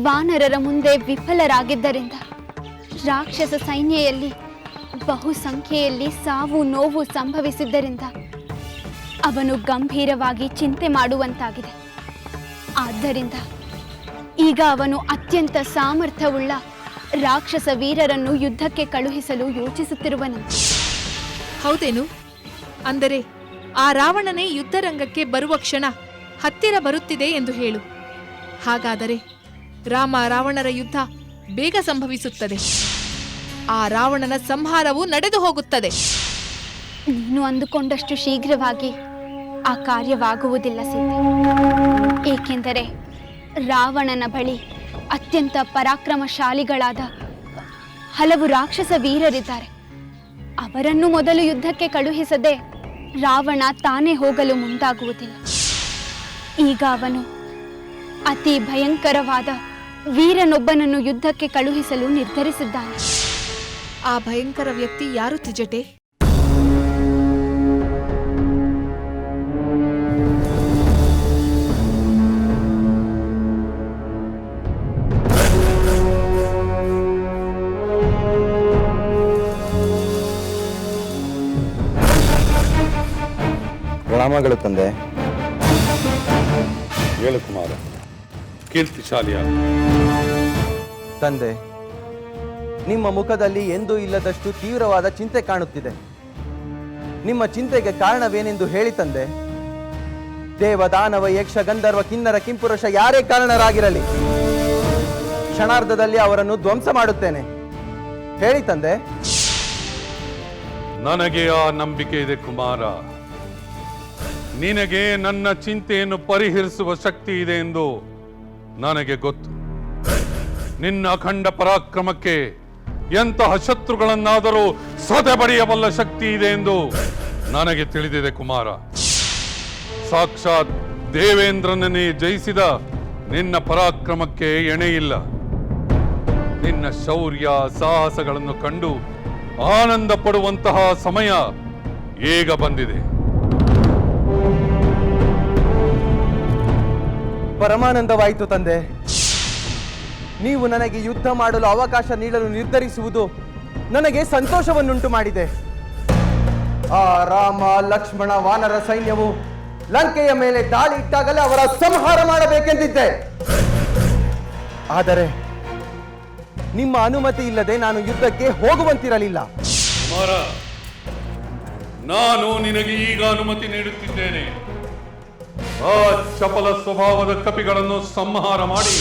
ವಾನರರ ಮುಂದೆ ವಿಫಲರಾಗಿದ್ದರಿಂದ ರಾಕ್ಷಸ ಸೈನ್ಯದಲ್ಲಿ ಬಹುಸಂಖ್ಯೆಯಲ್ಲಿ ಸಾವು ನೋವು ಸಂಭವಿಸಿದ್ದರಿಂದ ಅವನು ಗಂಭೀರವಾಗಿ ಚಿಂತೆ ಮಾಡುವಂತಾಗಿದೆ. ಆದ್ದರಿಂದ ಈಗ ಅವನು ಅತ್ಯಂತ ಸಾಮರ್ಥ್ಯವುಳ್ಳ ರಾಕ್ಷಸ ವೀರರನ್ನು ಯುದ್ಧಕ್ಕೆ ಕಳುಹಿಸಲು ಯೋಚಿಸುತ್ತಿರುವನಂತೆ. ಹೌದೇನು? ಅಂದರೆ ಆ ರಾವಣನೇ ಯುದ್ಧರಂಗಕ್ಕೆ ಬರುವ ಕ್ಷಣ ಹತ್ತಿರ ಬರುತ್ತಿದೆ ಎಂದು ಹೇಳು. ಹಾಗಾದರೆ ರಾಮ ರಾವಣರ ಯುದ್ಧ ಬೇಗ ಸಂಭವಿಸುತ್ತದೆ. ಆ ರಾವಣನ ಸಂಹಾರವು ನಡೆದು ಹೋಗುತ್ತದೆ. ನೀನು ಅಂದುಕೊಂಡಷ್ಟು ಶೀಘ್ರವಾಗಿ ಆ ಕಾರ್ಯವಾಗುವುದಿಲ್ಲ ಸೀತೆ. ಏಕೆಂದರೆ ರಾವಣನ ಬಳಿ ಅತ್ಯಂತ ಪರಾಕ್ರಮಶಾಲಿಗಳಾದ ಹಲವು ರಾಕ್ಷಸ ವೀರರಿದ್ದಾರೆ. ಅವರನ್ನು ಮೊದಲು ಯುದ್ಧಕ್ಕೆ ಕಳುಹಿಸದೆ ರಾವಣ ತಾನೇ ಹೋಗಲು ಮುಂದಾಗುವುದಿಲ್ಲ. ಈಗ ಅವನು ಅತಿ ಭಯಂಕರವಾದ ವೀರನೊಬ್ಬನನ್ನು ಯುದ್ಧಕ್ಕೆ ಕಳುಹಿಸಲು ನಿರ್ಧರಿಸಿದ್ದಾನೆ. ಆ ಭಯಂಕರ ವ್ಯಕ್ತಿ ಯಾರು ತ್ರಿಜಟೆ? ಪ್ರಣಾಮಗಳು ತಂದೆ. ಹೇಳು ಕುಮಾರ, ಕೀರ್ತಿಶಾಲಿಯ ತಂದೆ, ನಿಮ್ಮ ಮುಖದಲ್ಲಿ ಎಂದೂ ಇಲ್ಲದಷ್ಟು ತೀವ್ರವಾದ ಚಿಂತೆ ಕಾಣುತ್ತಿದೆ. ನಿಮ್ಮ ಚಿಂತೆಗೆ ಕಾರಣವೇನೆಂದು ಹೇಳಿ ತಂದೆ. ದೇವ, ದಾನವ, ಯಕ್ಷ, ಗಂಧರ್ವ, ಕಿನ್ನರ, ಕಿಂಪುರುಷ ಯಾರೇ ಕಾರಣರಾಗಿರಲಿ, ಕ್ಷಣಾರ್ಧದಲ್ಲಿ ಅವರನ್ನು ಧ್ವಂಸ ಮಾಡುತ್ತೇನೆ. ಹೇಳಿ ತಂದೆ. ನನಗೆ ಆ ನಂಬಿಕೆ ಇದೆ ಕುಮಾರ. ನಿನಗೆ ನನ್ನ ಚಿಂತೆಯನ್ನು ಪರಿಹರಿಸುವ ಶಕ್ತಿ ಇದೆ ಎಂದು ನನಗೆ ಗೊತ್ತು. ನಿನ್ನ ಅಖಂಡ ಪರಾಕ್ರಮಕ್ಕೆ ಎಂತಹ ಶತ್ರುಗಳನ್ನಾದರೂ ಸದೆ ಬಡಿಯಬಲ್ಲ ಶಕ್ತಿ ಇದೆ ಎಂದು ನನಗೆ ತಿಳಿದಿದೆ ಕುಮಾರ. ಸಾಕ್ಷಾತ್ ದೇವೇಂದ್ರನನ್ನೇ ಜಯಿಸಿದ ನಿನ್ನ ಪರಾಕ್ರಮಕ್ಕೆ ಎಣೆಯಿಲ್ಲ. ನಿನ್ನ ಶೌರ್ಯ ಸಾಹಸಗಳನ್ನು ಕಂಡು ಆನಂದ ಪಡುವಂತಹ ಸಮಯ ಈಗ ಬಂದಿದೆ. ಪರಮಾನಂದವಾಯಿತು ತಂದೆ. ನೀವು ನನಗೆ ಯುದ್ಧ ಮಾಡಲು ಅವಕಾಶ ನೀಡಲು ನಿರ್ಧರಿಸುವುದು ನನಗೆ ಸಂತೋಷವನ್ನುಂಟು ಮಾಡಿದೆ. ಆ ರಾಮ, ಲಕ್ಷ್ಮಣ, ವಾನರ ಸೈನ್ಯವು ಲಂಕೆಯ ಮೇಲೆ ದಾಳಿ ಇಟ್ಟಾಗಲೇ ಅವರ ಸಂಹಾರ ಮಾಡಬೇಕೆಂದಿದ್ದೆ. ಆದರೆ ನಿಮ್ಮ ಅನುಮತಿ ಇಲ್ಲದೆ ನಾನು ಯುದ್ಧಕ್ಕೆ ಹೋಗುವಂತಿರಲಿಲ್ಲ. ಕುಮಾರ, ನಾನು ನಿನಗೆ ಈಗ ಅನುಮತಿ ನೀಡುತ್ತಿದ್ದೇನೆ. ಆ ಚಪಲ ಸ್ವಭಾವದ ಕಪಿಗಳನ್ನು ಸಂಹಾರ ಮಾಡಿ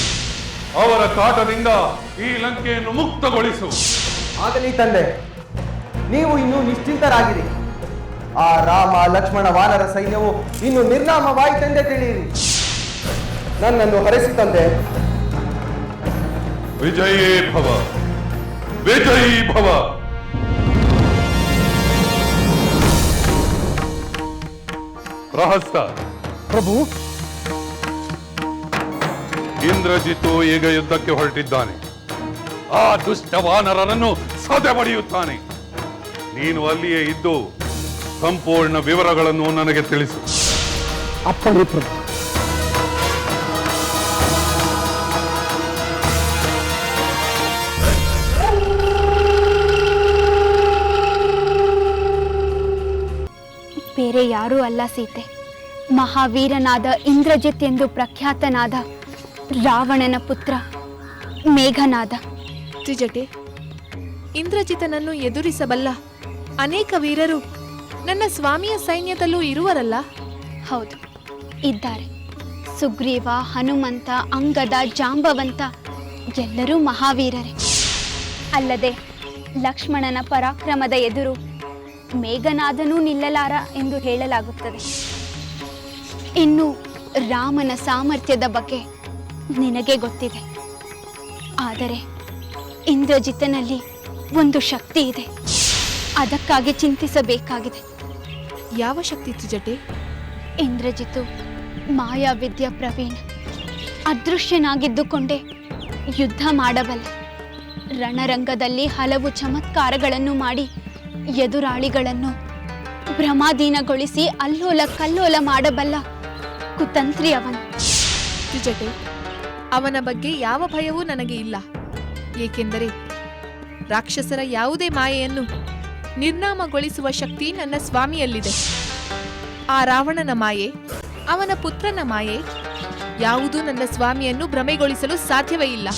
ಅವರ ಕಾಟದಿಂದ ಈ ಲಂಕೆಯನ್ನು ಮುಕ್ತಗೊಳಿಸು. ಆಗಲಿ ತಂದೆ, ನೀವು ಇನ್ನೂ ನಿಶ್ಚಿಂತರಾಗಿರಿ. ಆ ರಾಮ, ಲಕ್ಷ್ಮಣ, ವಾನರ ಸೈನ್ಯವು ಇನ್ನು ನಿರ್ನಾಮವಾಯಿತೆಂದೇ ತಿಳಿಯಿರಿ. ನನ್ನನ್ನು ಹರಸಿ ತಂದೆ. ವಿಜಯೇ ಭವ, ವಿಜಯೀ ಭವ. ಪ್ರಹಸ್ತ ಪ್ರಭು, ಇಂದ್ರಜಿತು ಈಗ ಯುದ್ಧಕ್ಕೆ ಹೊರಟಿದ್ದಾನೆ. ಆ ದುಷ್ಟ ವಾನರನನ್ನು ಸದೆ ಬಡಿಯುತ್ತಾನೆ. ನೀನು ಅಲ್ಲಿಯೇ ಇದ್ದು ಸಂಪೂರ್ಣ ವಿವರಗಳನ್ನು ನನಗೆ ತಿಳಿಸು. ಅಪ್ಪಣೆ ಪ್ರಭು. ಬೇರೆ ಯಾರೂ ಅಲ್ಲ ಸೀತೆ, ಮಹಾವೀರನಾದ ಇಂದ್ರಜಿತ್ ಎಂದು ಪ್ರಖ್ಯಾತನಾದ ರಾವಣನ ಪುತ್ರ ಮೇಘನಾದ. ತ್ರಿಜಟೆ, ಇಂದ್ರಜಿತನನ್ನು ಎದುರಿಸಬಲ್ಲ ಅನೇಕ ವೀರರು ನನ್ನ ಸ್ವಾಮಿಯ ಸೈನ್ಯದಲ್ಲೂ ಇರುವರಲ್ಲ? ಹೌದು, ಇದ್ದಾರೆ. ಸುಗ್ರೀವ, ಹನುಮಂತ, ಅಂಗದ, ಜಾಂಬವಂತ ಎಲ್ಲರೂ ಮಹಾವೀರರೇ. ಅಲ್ಲದೆ ಲಕ್ಷ್ಮಣನ ಪರಾಕ್ರಮದ ಎದುರು ಮೇಘನಾದನೂ ನಿಲ್ಲಲಾರ ಎಂದು ಹೇಳಲಾಗುತ್ತದೆ. ಇನ್ನು ರಾಮನ ಸಾಮರ್ಥ್ಯದ ಬಗ್ಗೆ ನಿನಗೆ ಗೊತ್ತಿದೆ. ಆದರೆ ಇಂದ್ರಜಿತನಲ್ಲಿ ಒಂದು ಶಕ್ತಿ ಇದೆ, ಅದಕ್ಕಾಗಿ ಚಿಂತಿಸಬೇಕಾಗಿದೆ. ಯಾವ ಶಕ್ತಿ ತ್ರಿಜಟೆ? ಇಂದ್ರಜಿತು ಮಾಯಾವಿದ್ಯಾ ಪ್ರವೀಣ, ಅದೃಶ್ಯನಾಗಿದ್ದುಕೊಂಡೇ ಯುದ್ಧ ಮಾಡಬಲ್ಲ. ರಣರಂಗದಲ್ಲಿ ಹಲವು ಚಮತ್ಕಾರಗಳನ್ನು ಮಾಡಿ ಎದುರಾಳಿಗಳನ್ನು ಭ್ರಮಾಧೀನಗೊಳಿಸಿ ಅಲ್ಲೋಲ ಕಲ್ಲೋಲ ಮಾಡಬಲ್ಲ ಕುತಂತ್ರಿ ಅವನು. ತ್ರಿಜಟೆ, ಅವನ ಬಗ್ಗೆ ಯಾವ ಭಯವೂ ನನಗೆ ಇಲ್ಲ. ಏಕೆಂದರೆ ರಾಕ್ಷಸರ ಯಾವುದೇ ಮಾಯೆಯನ್ನು ನಿರ್ನಾಮಗೊಳಿಸುವ ಶಕ್ತಿ ನನ್ನ ಸ್ವಾಮಿಯಲ್ಲಿದೆ. ಆ ರಾವಣನ ಮಾಯೆ, ಅವನ ಪುತ್ರನ ಮಾಯೆ ಯಾವುದೂ ನನ್ನ ಸ್ವಾಮಿಯನ್ನು ಭ್ರಮೆಗೊಳಿಸಲು ಸಾಧ್ಯವೇ ಇಲ್ಲ.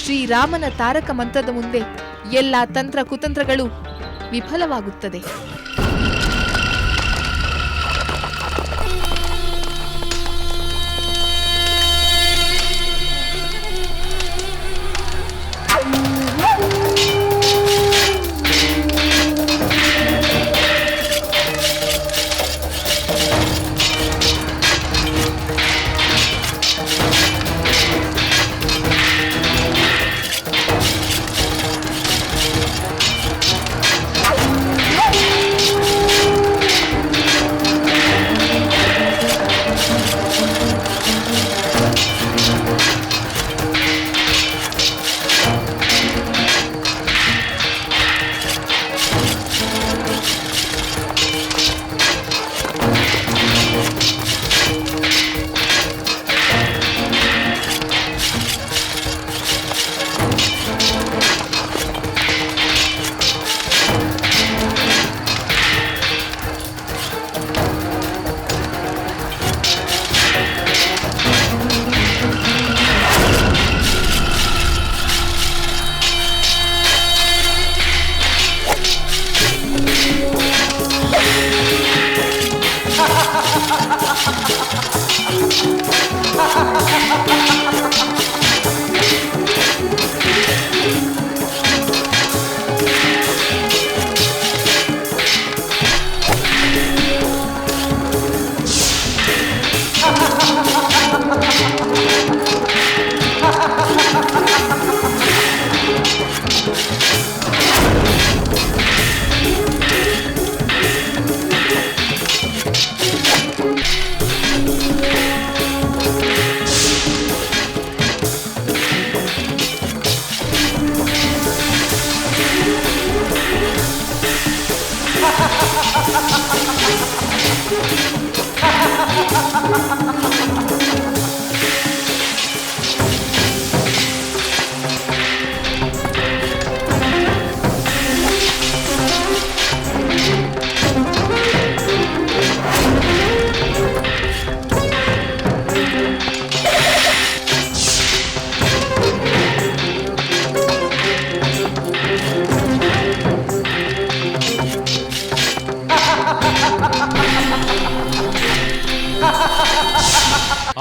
ಶ್ರೀರಾಮನ ತಾರಕ ಮಂತ್ರದ ಮುಂದೆ ಎಲ್ಲ ತಂತ್ರ ಕುತಂತ್ರಗಳು ವಿಫಲವಾಗುತ್ತದೆ.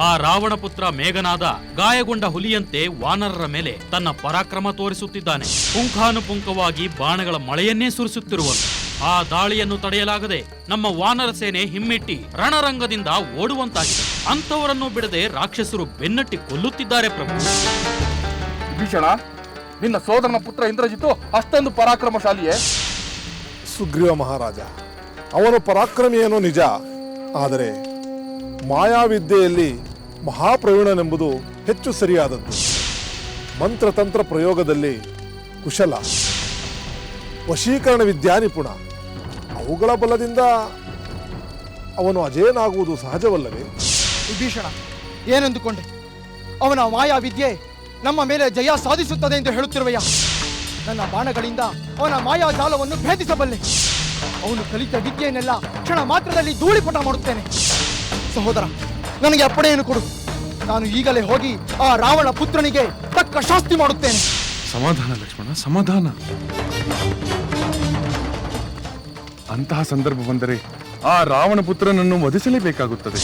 ಆ ರಾವಣ ಪುತ್ರ ಮೇಘನಾದ ಗಾಯಗೊಂಡ ಹುಲಿಯಂತೆ ವಾನರರ ಮೇಲೆ ತನ್ನ ಪರಾಕ್ರಮ ತೋರಿಸುತ್ತಿದ್ದಾನೆ. ಪುಂಖಾನುಪುಂಖವಾಗಿ ಬಾಣಗಳ ಮಳೆಯನ್ನೇ ಸುರಿಸುತ್ತಿರುವನು. ಆ ದಾಳಿಯನ್ನು ತಡೆಯಲಾಗದೆ ನಮ್ಮ ವಾನರ ಸೇನೆ ಹಿಮ್ಮೆಟ್ಟಿ ರಣರಂಗದಿಂದ ಓಡುವಂತಾಗಿದೆ. ಅಂಥವರನ್ನು ಬಿಡದೆ ರಾಕ್ಷಸರು ಬೆನ್ನಟ್ಟಿ ಕೊಲ್ಲುತ್ತಿದ್ದಾರೆ ಪ್ರಭು. ಭೀಷಣ, ನಿನ್ನ ಸೋದರನ ಪುತ್ರ ಇಂದ್ರಜಿತು ಅಷ್ಟೊಂದು ಪರಾಕ್ರಮಶಾಲಿಯೇ? ಸುಗ್ರೀವ ಮಹಾರಾಜ, ಅವನು ಪರಾಕ್ರಮಿಯೇನೋ ನಿಜ, ಆದರೆ ಮಾಯಾವಿದ್ಯೆಯಲ್ಲಿ ಮಹಾಪ್ರವೀಣನೆಂಬುದು ಹೆಚ್ಚು ಸರಿಯಾದದ್ದು. ಮಂತ್ರತಂತ್ರ ಪ್ರಯೋಗದಲ್ಲಿ ಕುಶಲ, ವಶೀಕರಣ ವಿದ್ಯಾ ನಿಪುಣ. ಅವುಗಳ ಬಲದಿಂದ ಅವನು ಅಜೇಯನಾಗುವುದು ಸಹಜವಲ್ಲವೇ? ವಿಭೀಷಣ, ಏನೆಂದುಕೊಂಡೆ? ಅವನ ಮಾಯಾವಿದ್ಯೆ ನಮ್ಮ ಮೇಲೆ ಜಯ ಸಾಧಿಸುತ್ತದೆ ಎಂದು ಹೇಳುತ್ತಿರುವೆಯ? ನನ್ನ ಬಾಣಗಳಿಂದ ಅವನ ಮಾಯಾಜಾಲವನ್ನು ಭೇದಿಸಬಲ್ಲೆ. ಅವನು ಕಲಿತ ವಿದ್ಯೆಯನ್ನೆಲ್ಲ ಕ್ಷಣ ಮಾತ್ರದಲ್ಲಿ ಧೂಳಿಪಟ ಮಾಡುತ್ತೇನೆ. ಸಹೋದರ, ನನಗೆ ಅಪ್ಪಣೆಯನ್ನು ಕೊಡು. ನಾನು ಈಗಲೇ ಹೋಗಿ ಆ ರಾವಣ ಪುತ್ರನಿಗೆ ತಕ್ಕ ಶಾಸ್ತಿ ಮಾಡುತ್ತೇನೆ. ಸಮಾಧಾನ ಲಕ್ಷ್ಮಣ, ಸಮಾಧಾನ. ಅಂತಹ ಸಂದರ್ಭ ಬಂದರೆ ಆ ರಾವಣ ಪುತ್ರನನ್ನು ವಧಿಸಲೇಬೇಕಾಗುತ್ತದೆ.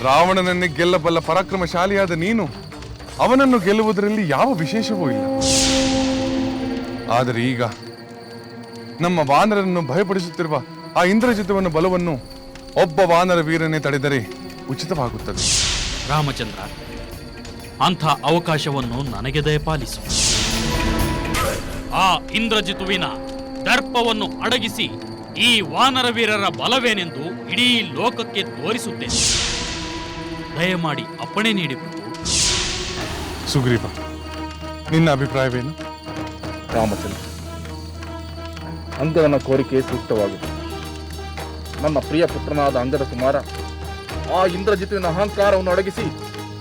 ರಾವಣನನ್ನೇ ಗೆಲ್ಲಬಲ್ಲ ಪರಾಕ್ರಮಶಾಲಿಯಾದ ನೀನು ಅವನನ್ನು ಗೆಲ್ಲುವುದರಲ್ಲಿ ಯಾವ ವಿಶೇಷವೂ ಇಲ್ಲ. ಆದರೆ ಈಗ ನಮ್ಮ ವಾನರನ್ನು ಭಯಪಡಿಸುತ್ತಿರುವ ಆ ಇಂದ್ರಜಿತವನ್ನ ಬಲವನ್ನು ಒಬ್ಬ ವಾನರ ವೀರನೇ ತಡೆದರೆ ಉಚಿತವಾಗುತ್ತದೆ. ರಾಮಚಂದ್ರ, ಅಂಥ ಅವಕಾಶವನ್ನು ನನಗೆ ದಯಪಾಲಿಸು. ಆ ಇಂದ್ರಜಿತುವಿನ ದರ್ಪವನ್ನು ಅಡಗಿಸಿ ಈ ವಾನರ ವೀರರ ಬಲವೇನೆಂದು ಇಡೀ ಲೋಕಕ್ಕೆ ತೋರಿಸುತ್ತೇನೆ. ದಯಮಾಡಿ ಅಪ್ಪಣೆ ನೀಡಿ ಪ್ರಭು. ಸುಗ್ರೀವ, ನಿನ್ನ ಅಭಿಪ್ರಾಯವೇನು? ರಾಮಚಂದ್ರ, ಅಂಗದನ ಕೋರಿಕೆ ಸೂಕ್ತವಾಗಿದೆ. ನನ್ನ ಪ್ರಿಯ ಪುತ್ರನಾದ ಅಂಗದ ಕುಮಾರ ಆ ಇಂದ್ರಜಿತುವಿನ ಅಹಂಕಾರವನ್ನು ಅಡಗಿಸಿ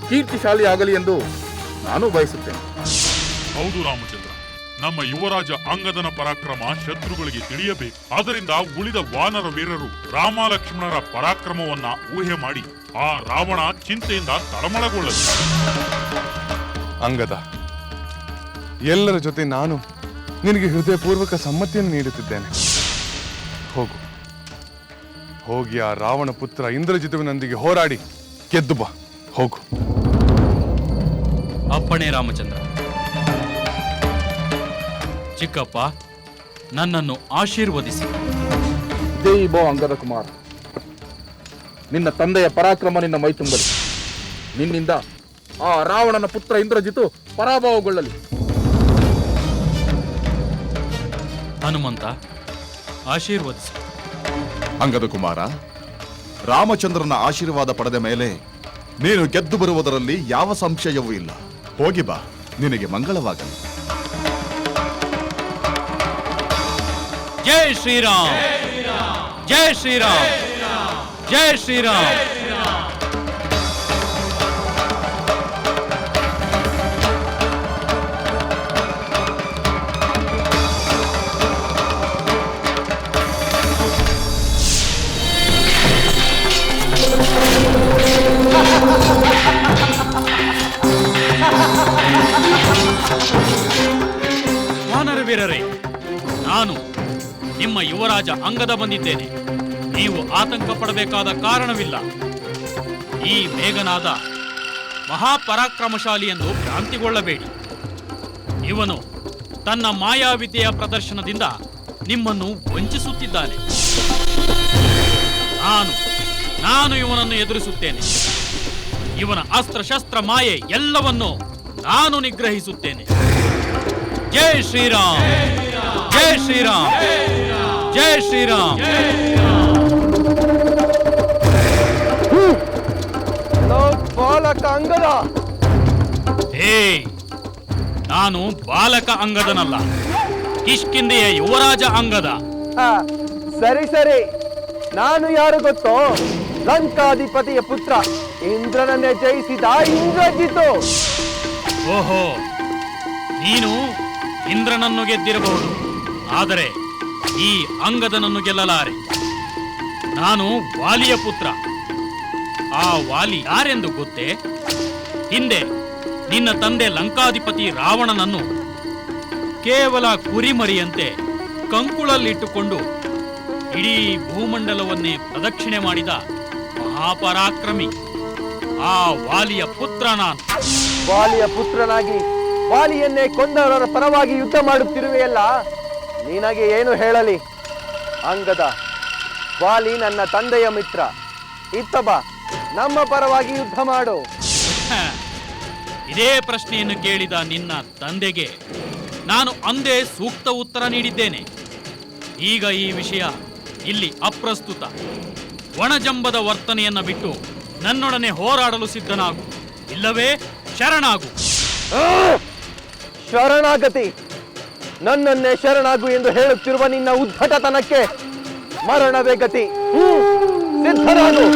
ಕೀರ್ತಿಶಾಲಿಯಾಗಲಿ ಎಂದು ನಾನು ಬಯಸುತ್ತೇನೆ. ಹೌದು ರಾಮಚಂದ್ರ, ನಮ್ಮ ಯುವರಾಜ ಅಂಗದನ ಪರಾಕ್ರಮ ಶತ್ರುಗಳಿಗೆ ತಿಳಿಯಬೇಕು. ಆದ್ದರಿಂದ ಉಳಿದ ವಾನರ ವೀರರು ರಾಮ ಲಕ್ಷ್ಮಣರ ಪರಾಕ್ರಮವನ್ನ ಊಹೆ ಮಾಡಿ ಆ ರಾವಣ ಚಿಂತೆಯಿಂದ ತಳಮಳಗೊಳ್ಳಲು. ಅಂಗದ, ಎಲ್ಲರ ಜೊತೆ ನಾನು ನಿನಗೆ ಹೃದಯಪೂರ್ವಕ ಸಮ್ಮತಿಯನ್ನು ನೀಡುತ್ತಿದ್ದೇನೆ. ಹೋಗು, ಹೋಗಿ ಆ ರಾವಣ ಪುತ್ರ ಇಂದ್ರಜಿತುವಿನೊಂದಿಗೆ ಹೋರಾಡಿ ಗೆದ್ದು ಬಾ. ಹೋಗು. ಅಪ್ಪಣೆ ರಾಮಚಂದ್ರ. ಚಿಕ್ಕಪ್ಪ, ನನ್ನನ್ನು ಆಶೀರ್ವದಿಸಿ. ಜೈ ಬೋ ಅಂಗದ ಕುಮಾರ. ನಿನ್ನ ತಂದೆಯ ಪರಾಕ್ರಮ ನಿನ್ನ ಮೈ ತುಂಬಲಿ. ನಿನ್ನಿಂದ ಆ ರಾವಣನ ಪುತ್ರ ಇಂದ್ರಜಿತು ಪರಾಭವಗೊಳ್ಳಲಿ. ಹನುಮಂತ, ಆಶೀರ್ವದಿಸು. ಅಂಗದ ಕುಮಾರ, ರಾಮಚಂದ್ರನ ಆಶೀರ್ವಾದ ಪಡೆದ ಮೇಲೆ ನೀನು ಗೆದ್ದು ಬರುವುದರಲ್ಲಿ ಯಾವ ಸಂಶಯವೂ ಇಲ್ಲ. ಹೋಗಿ ಬಾ, ನಿನಗೆ ಮಂಗಳವಾಗಲಿ. ಜೈ ಶ್ರೀರಾಮ್, ಜೈ ಶ್ರೀರಾಮ್, ಜೈ ಶ್ರೀರಾಮ್. ವಾನರ ವೀರರೇ, ನಾನು ನಿಮ್ಮ ಯುವರಾಜ ಅಂಗದ ಬಂದಿದ್ದೇನೆ. ನೀವು ಆತಂಕ ಪಡಬೇಕಾದ ಕಾರಣವಿಲ್ಲ. ಈ ಮೇಘನಾದ ಮಹಾಪರಾಕ್ರಮಶಾಲಿ ಎಂದು ಭ್ರಾಂತಿಗೊಳ್ಳಬೇಡಿ. ಇವನು ತನ್ನ ಮಾಯಾವಿದ್ಯೆಯ ಪ್ರದರ್ಶನದಿಂದ ನಿಮ್ಮನ್ನು ವಂಚಿಸುತ್ತಿದ್ದಾನೆ. ನಾನು ಇವನನ್ನು ಎದುರಿಸುತ್ತೇನೆ. ಇವನ ಅಸ್ತ್ರಶಸ್ತ್ರ ಮಾಯೆ ಎಲ್ಲವನ್ನು ನಾನು ನಿಗ್ರಹಿಸುತ್ತೇನೆ. ಜೈ ಶ್ರೀರಾಮ್, ಜೈ ಶ್ರೀರಾಮ್, ಜೈ ಶ್ರೀರಾಮ್. ಬಾಲಕ ಅಂಗದ. ನಾನು ಬಾಲಕ ಅಂಗದನಲ್ಲ, ಕಿಷ್ಕಿಂಧೆಯ ಯುವರಾಜ ಅಂಗದ. ಸರಿ ಸರಿ, ನಾನು ಯಾರು ಗೊತ್ತೋ? ಲಂಕಾಧಿಪತಿಯ ಪುತ್ರ, ಇಂದ್ರನನ್ನೇ ಜಯಿಸಿದ ಇಂದ್ರಜಿತು. ಓಹೋ, ನೀನು ಇಂದ್ರನನ್ನು ಗೆದ್ದಿರಬಹುದು, ಆದರೆ ಈ ಅಂಗದನನ್ನು ಗೆಲ್ಲಲಾರೆ. ನಾನು ವಾಲಿಯ ಪುತ್ರ. ಆ ವಾಲಿ ಯಾರೆಂದು ಗೊತ್ತೇ? ಹಿಂದೆ ನಿನ್ನ ತಂದೆ ಲಂಕಾಧಿಪತಿ ರಾವಣನನ್ನು ಕೇವಲ ಕುರಿಮರಿಯಂತೆ ಕಂಕುಳಲ್ಲಿಟ್ಟುಕೊಂಡು ಇಡೀ ಭೂಮಂಡಲವನ್ನೇ ಪ್ರದಕ್ಷಿಣೆ ಮಾಡಿದ ಮಹಾಪರಾಕ್ರಮಿ. ಆ ವಾಲಿಯ ಪುತ್ರ ನಾನು. ವಾಲಿಯ ಪುತ್ರನಾಗಿ ವಾಲಿಯನ್ನೇ ಕೊಂದವರ ಪರವಾಗಿ ಯುದ್ಧ ಮಾಡುತ್ತಿರುವೆಯಲ್ಲ, ನಿನಗೆ ಏನು ಹೇಳಲಿ? ಅಂಗದ, ವಾಲಿ ನನ್ನ ತಂದೆಯ ಮಿತ್ರ. ಇತ್ತ ಬಾ, ನಮ್ಮ ಪರವಾಗಿ ಯುದ್ಧ ಮಾಡು. ಇದೇ ಪ್ರಶ್ನೆಯನ್ನು ಕೇಳಿದ ನಿನ್ನ ತಂದೆಗೆ ನಾನು ಅಂದೇ ಸೂಕ್ತ ಉತ್ತರ ನೀಡಿದ್ದೇನೆ. ಈಗ ಈ ವಿಷಯ ಇಲ್ಲಿ ಅಪ್ರಸ್ತುತ. ಒಣಜಂಬದ ವರ್ತನೆಯನ್ನ ಬಿಟ್ಟು ನನ್ನೊಡನೆ ಹೋರಾಡಲು ಸಿದ್ಧನಾಗು, ಇಲ್ಲವೇ ಶರಣಾಗು. ಶರಣಾಗತಿ? ನನ್ನನ್ನೇ ಶರಣಾಗು ಎಂದು ಹೇಳುತ್ತಿರುವ ನಿನ್ನ ಉದ್ಧಟತನಕ್ಕೆ ಮರಣವೇ ಗತಿ. ಸಿದ್ಧರಾಗು.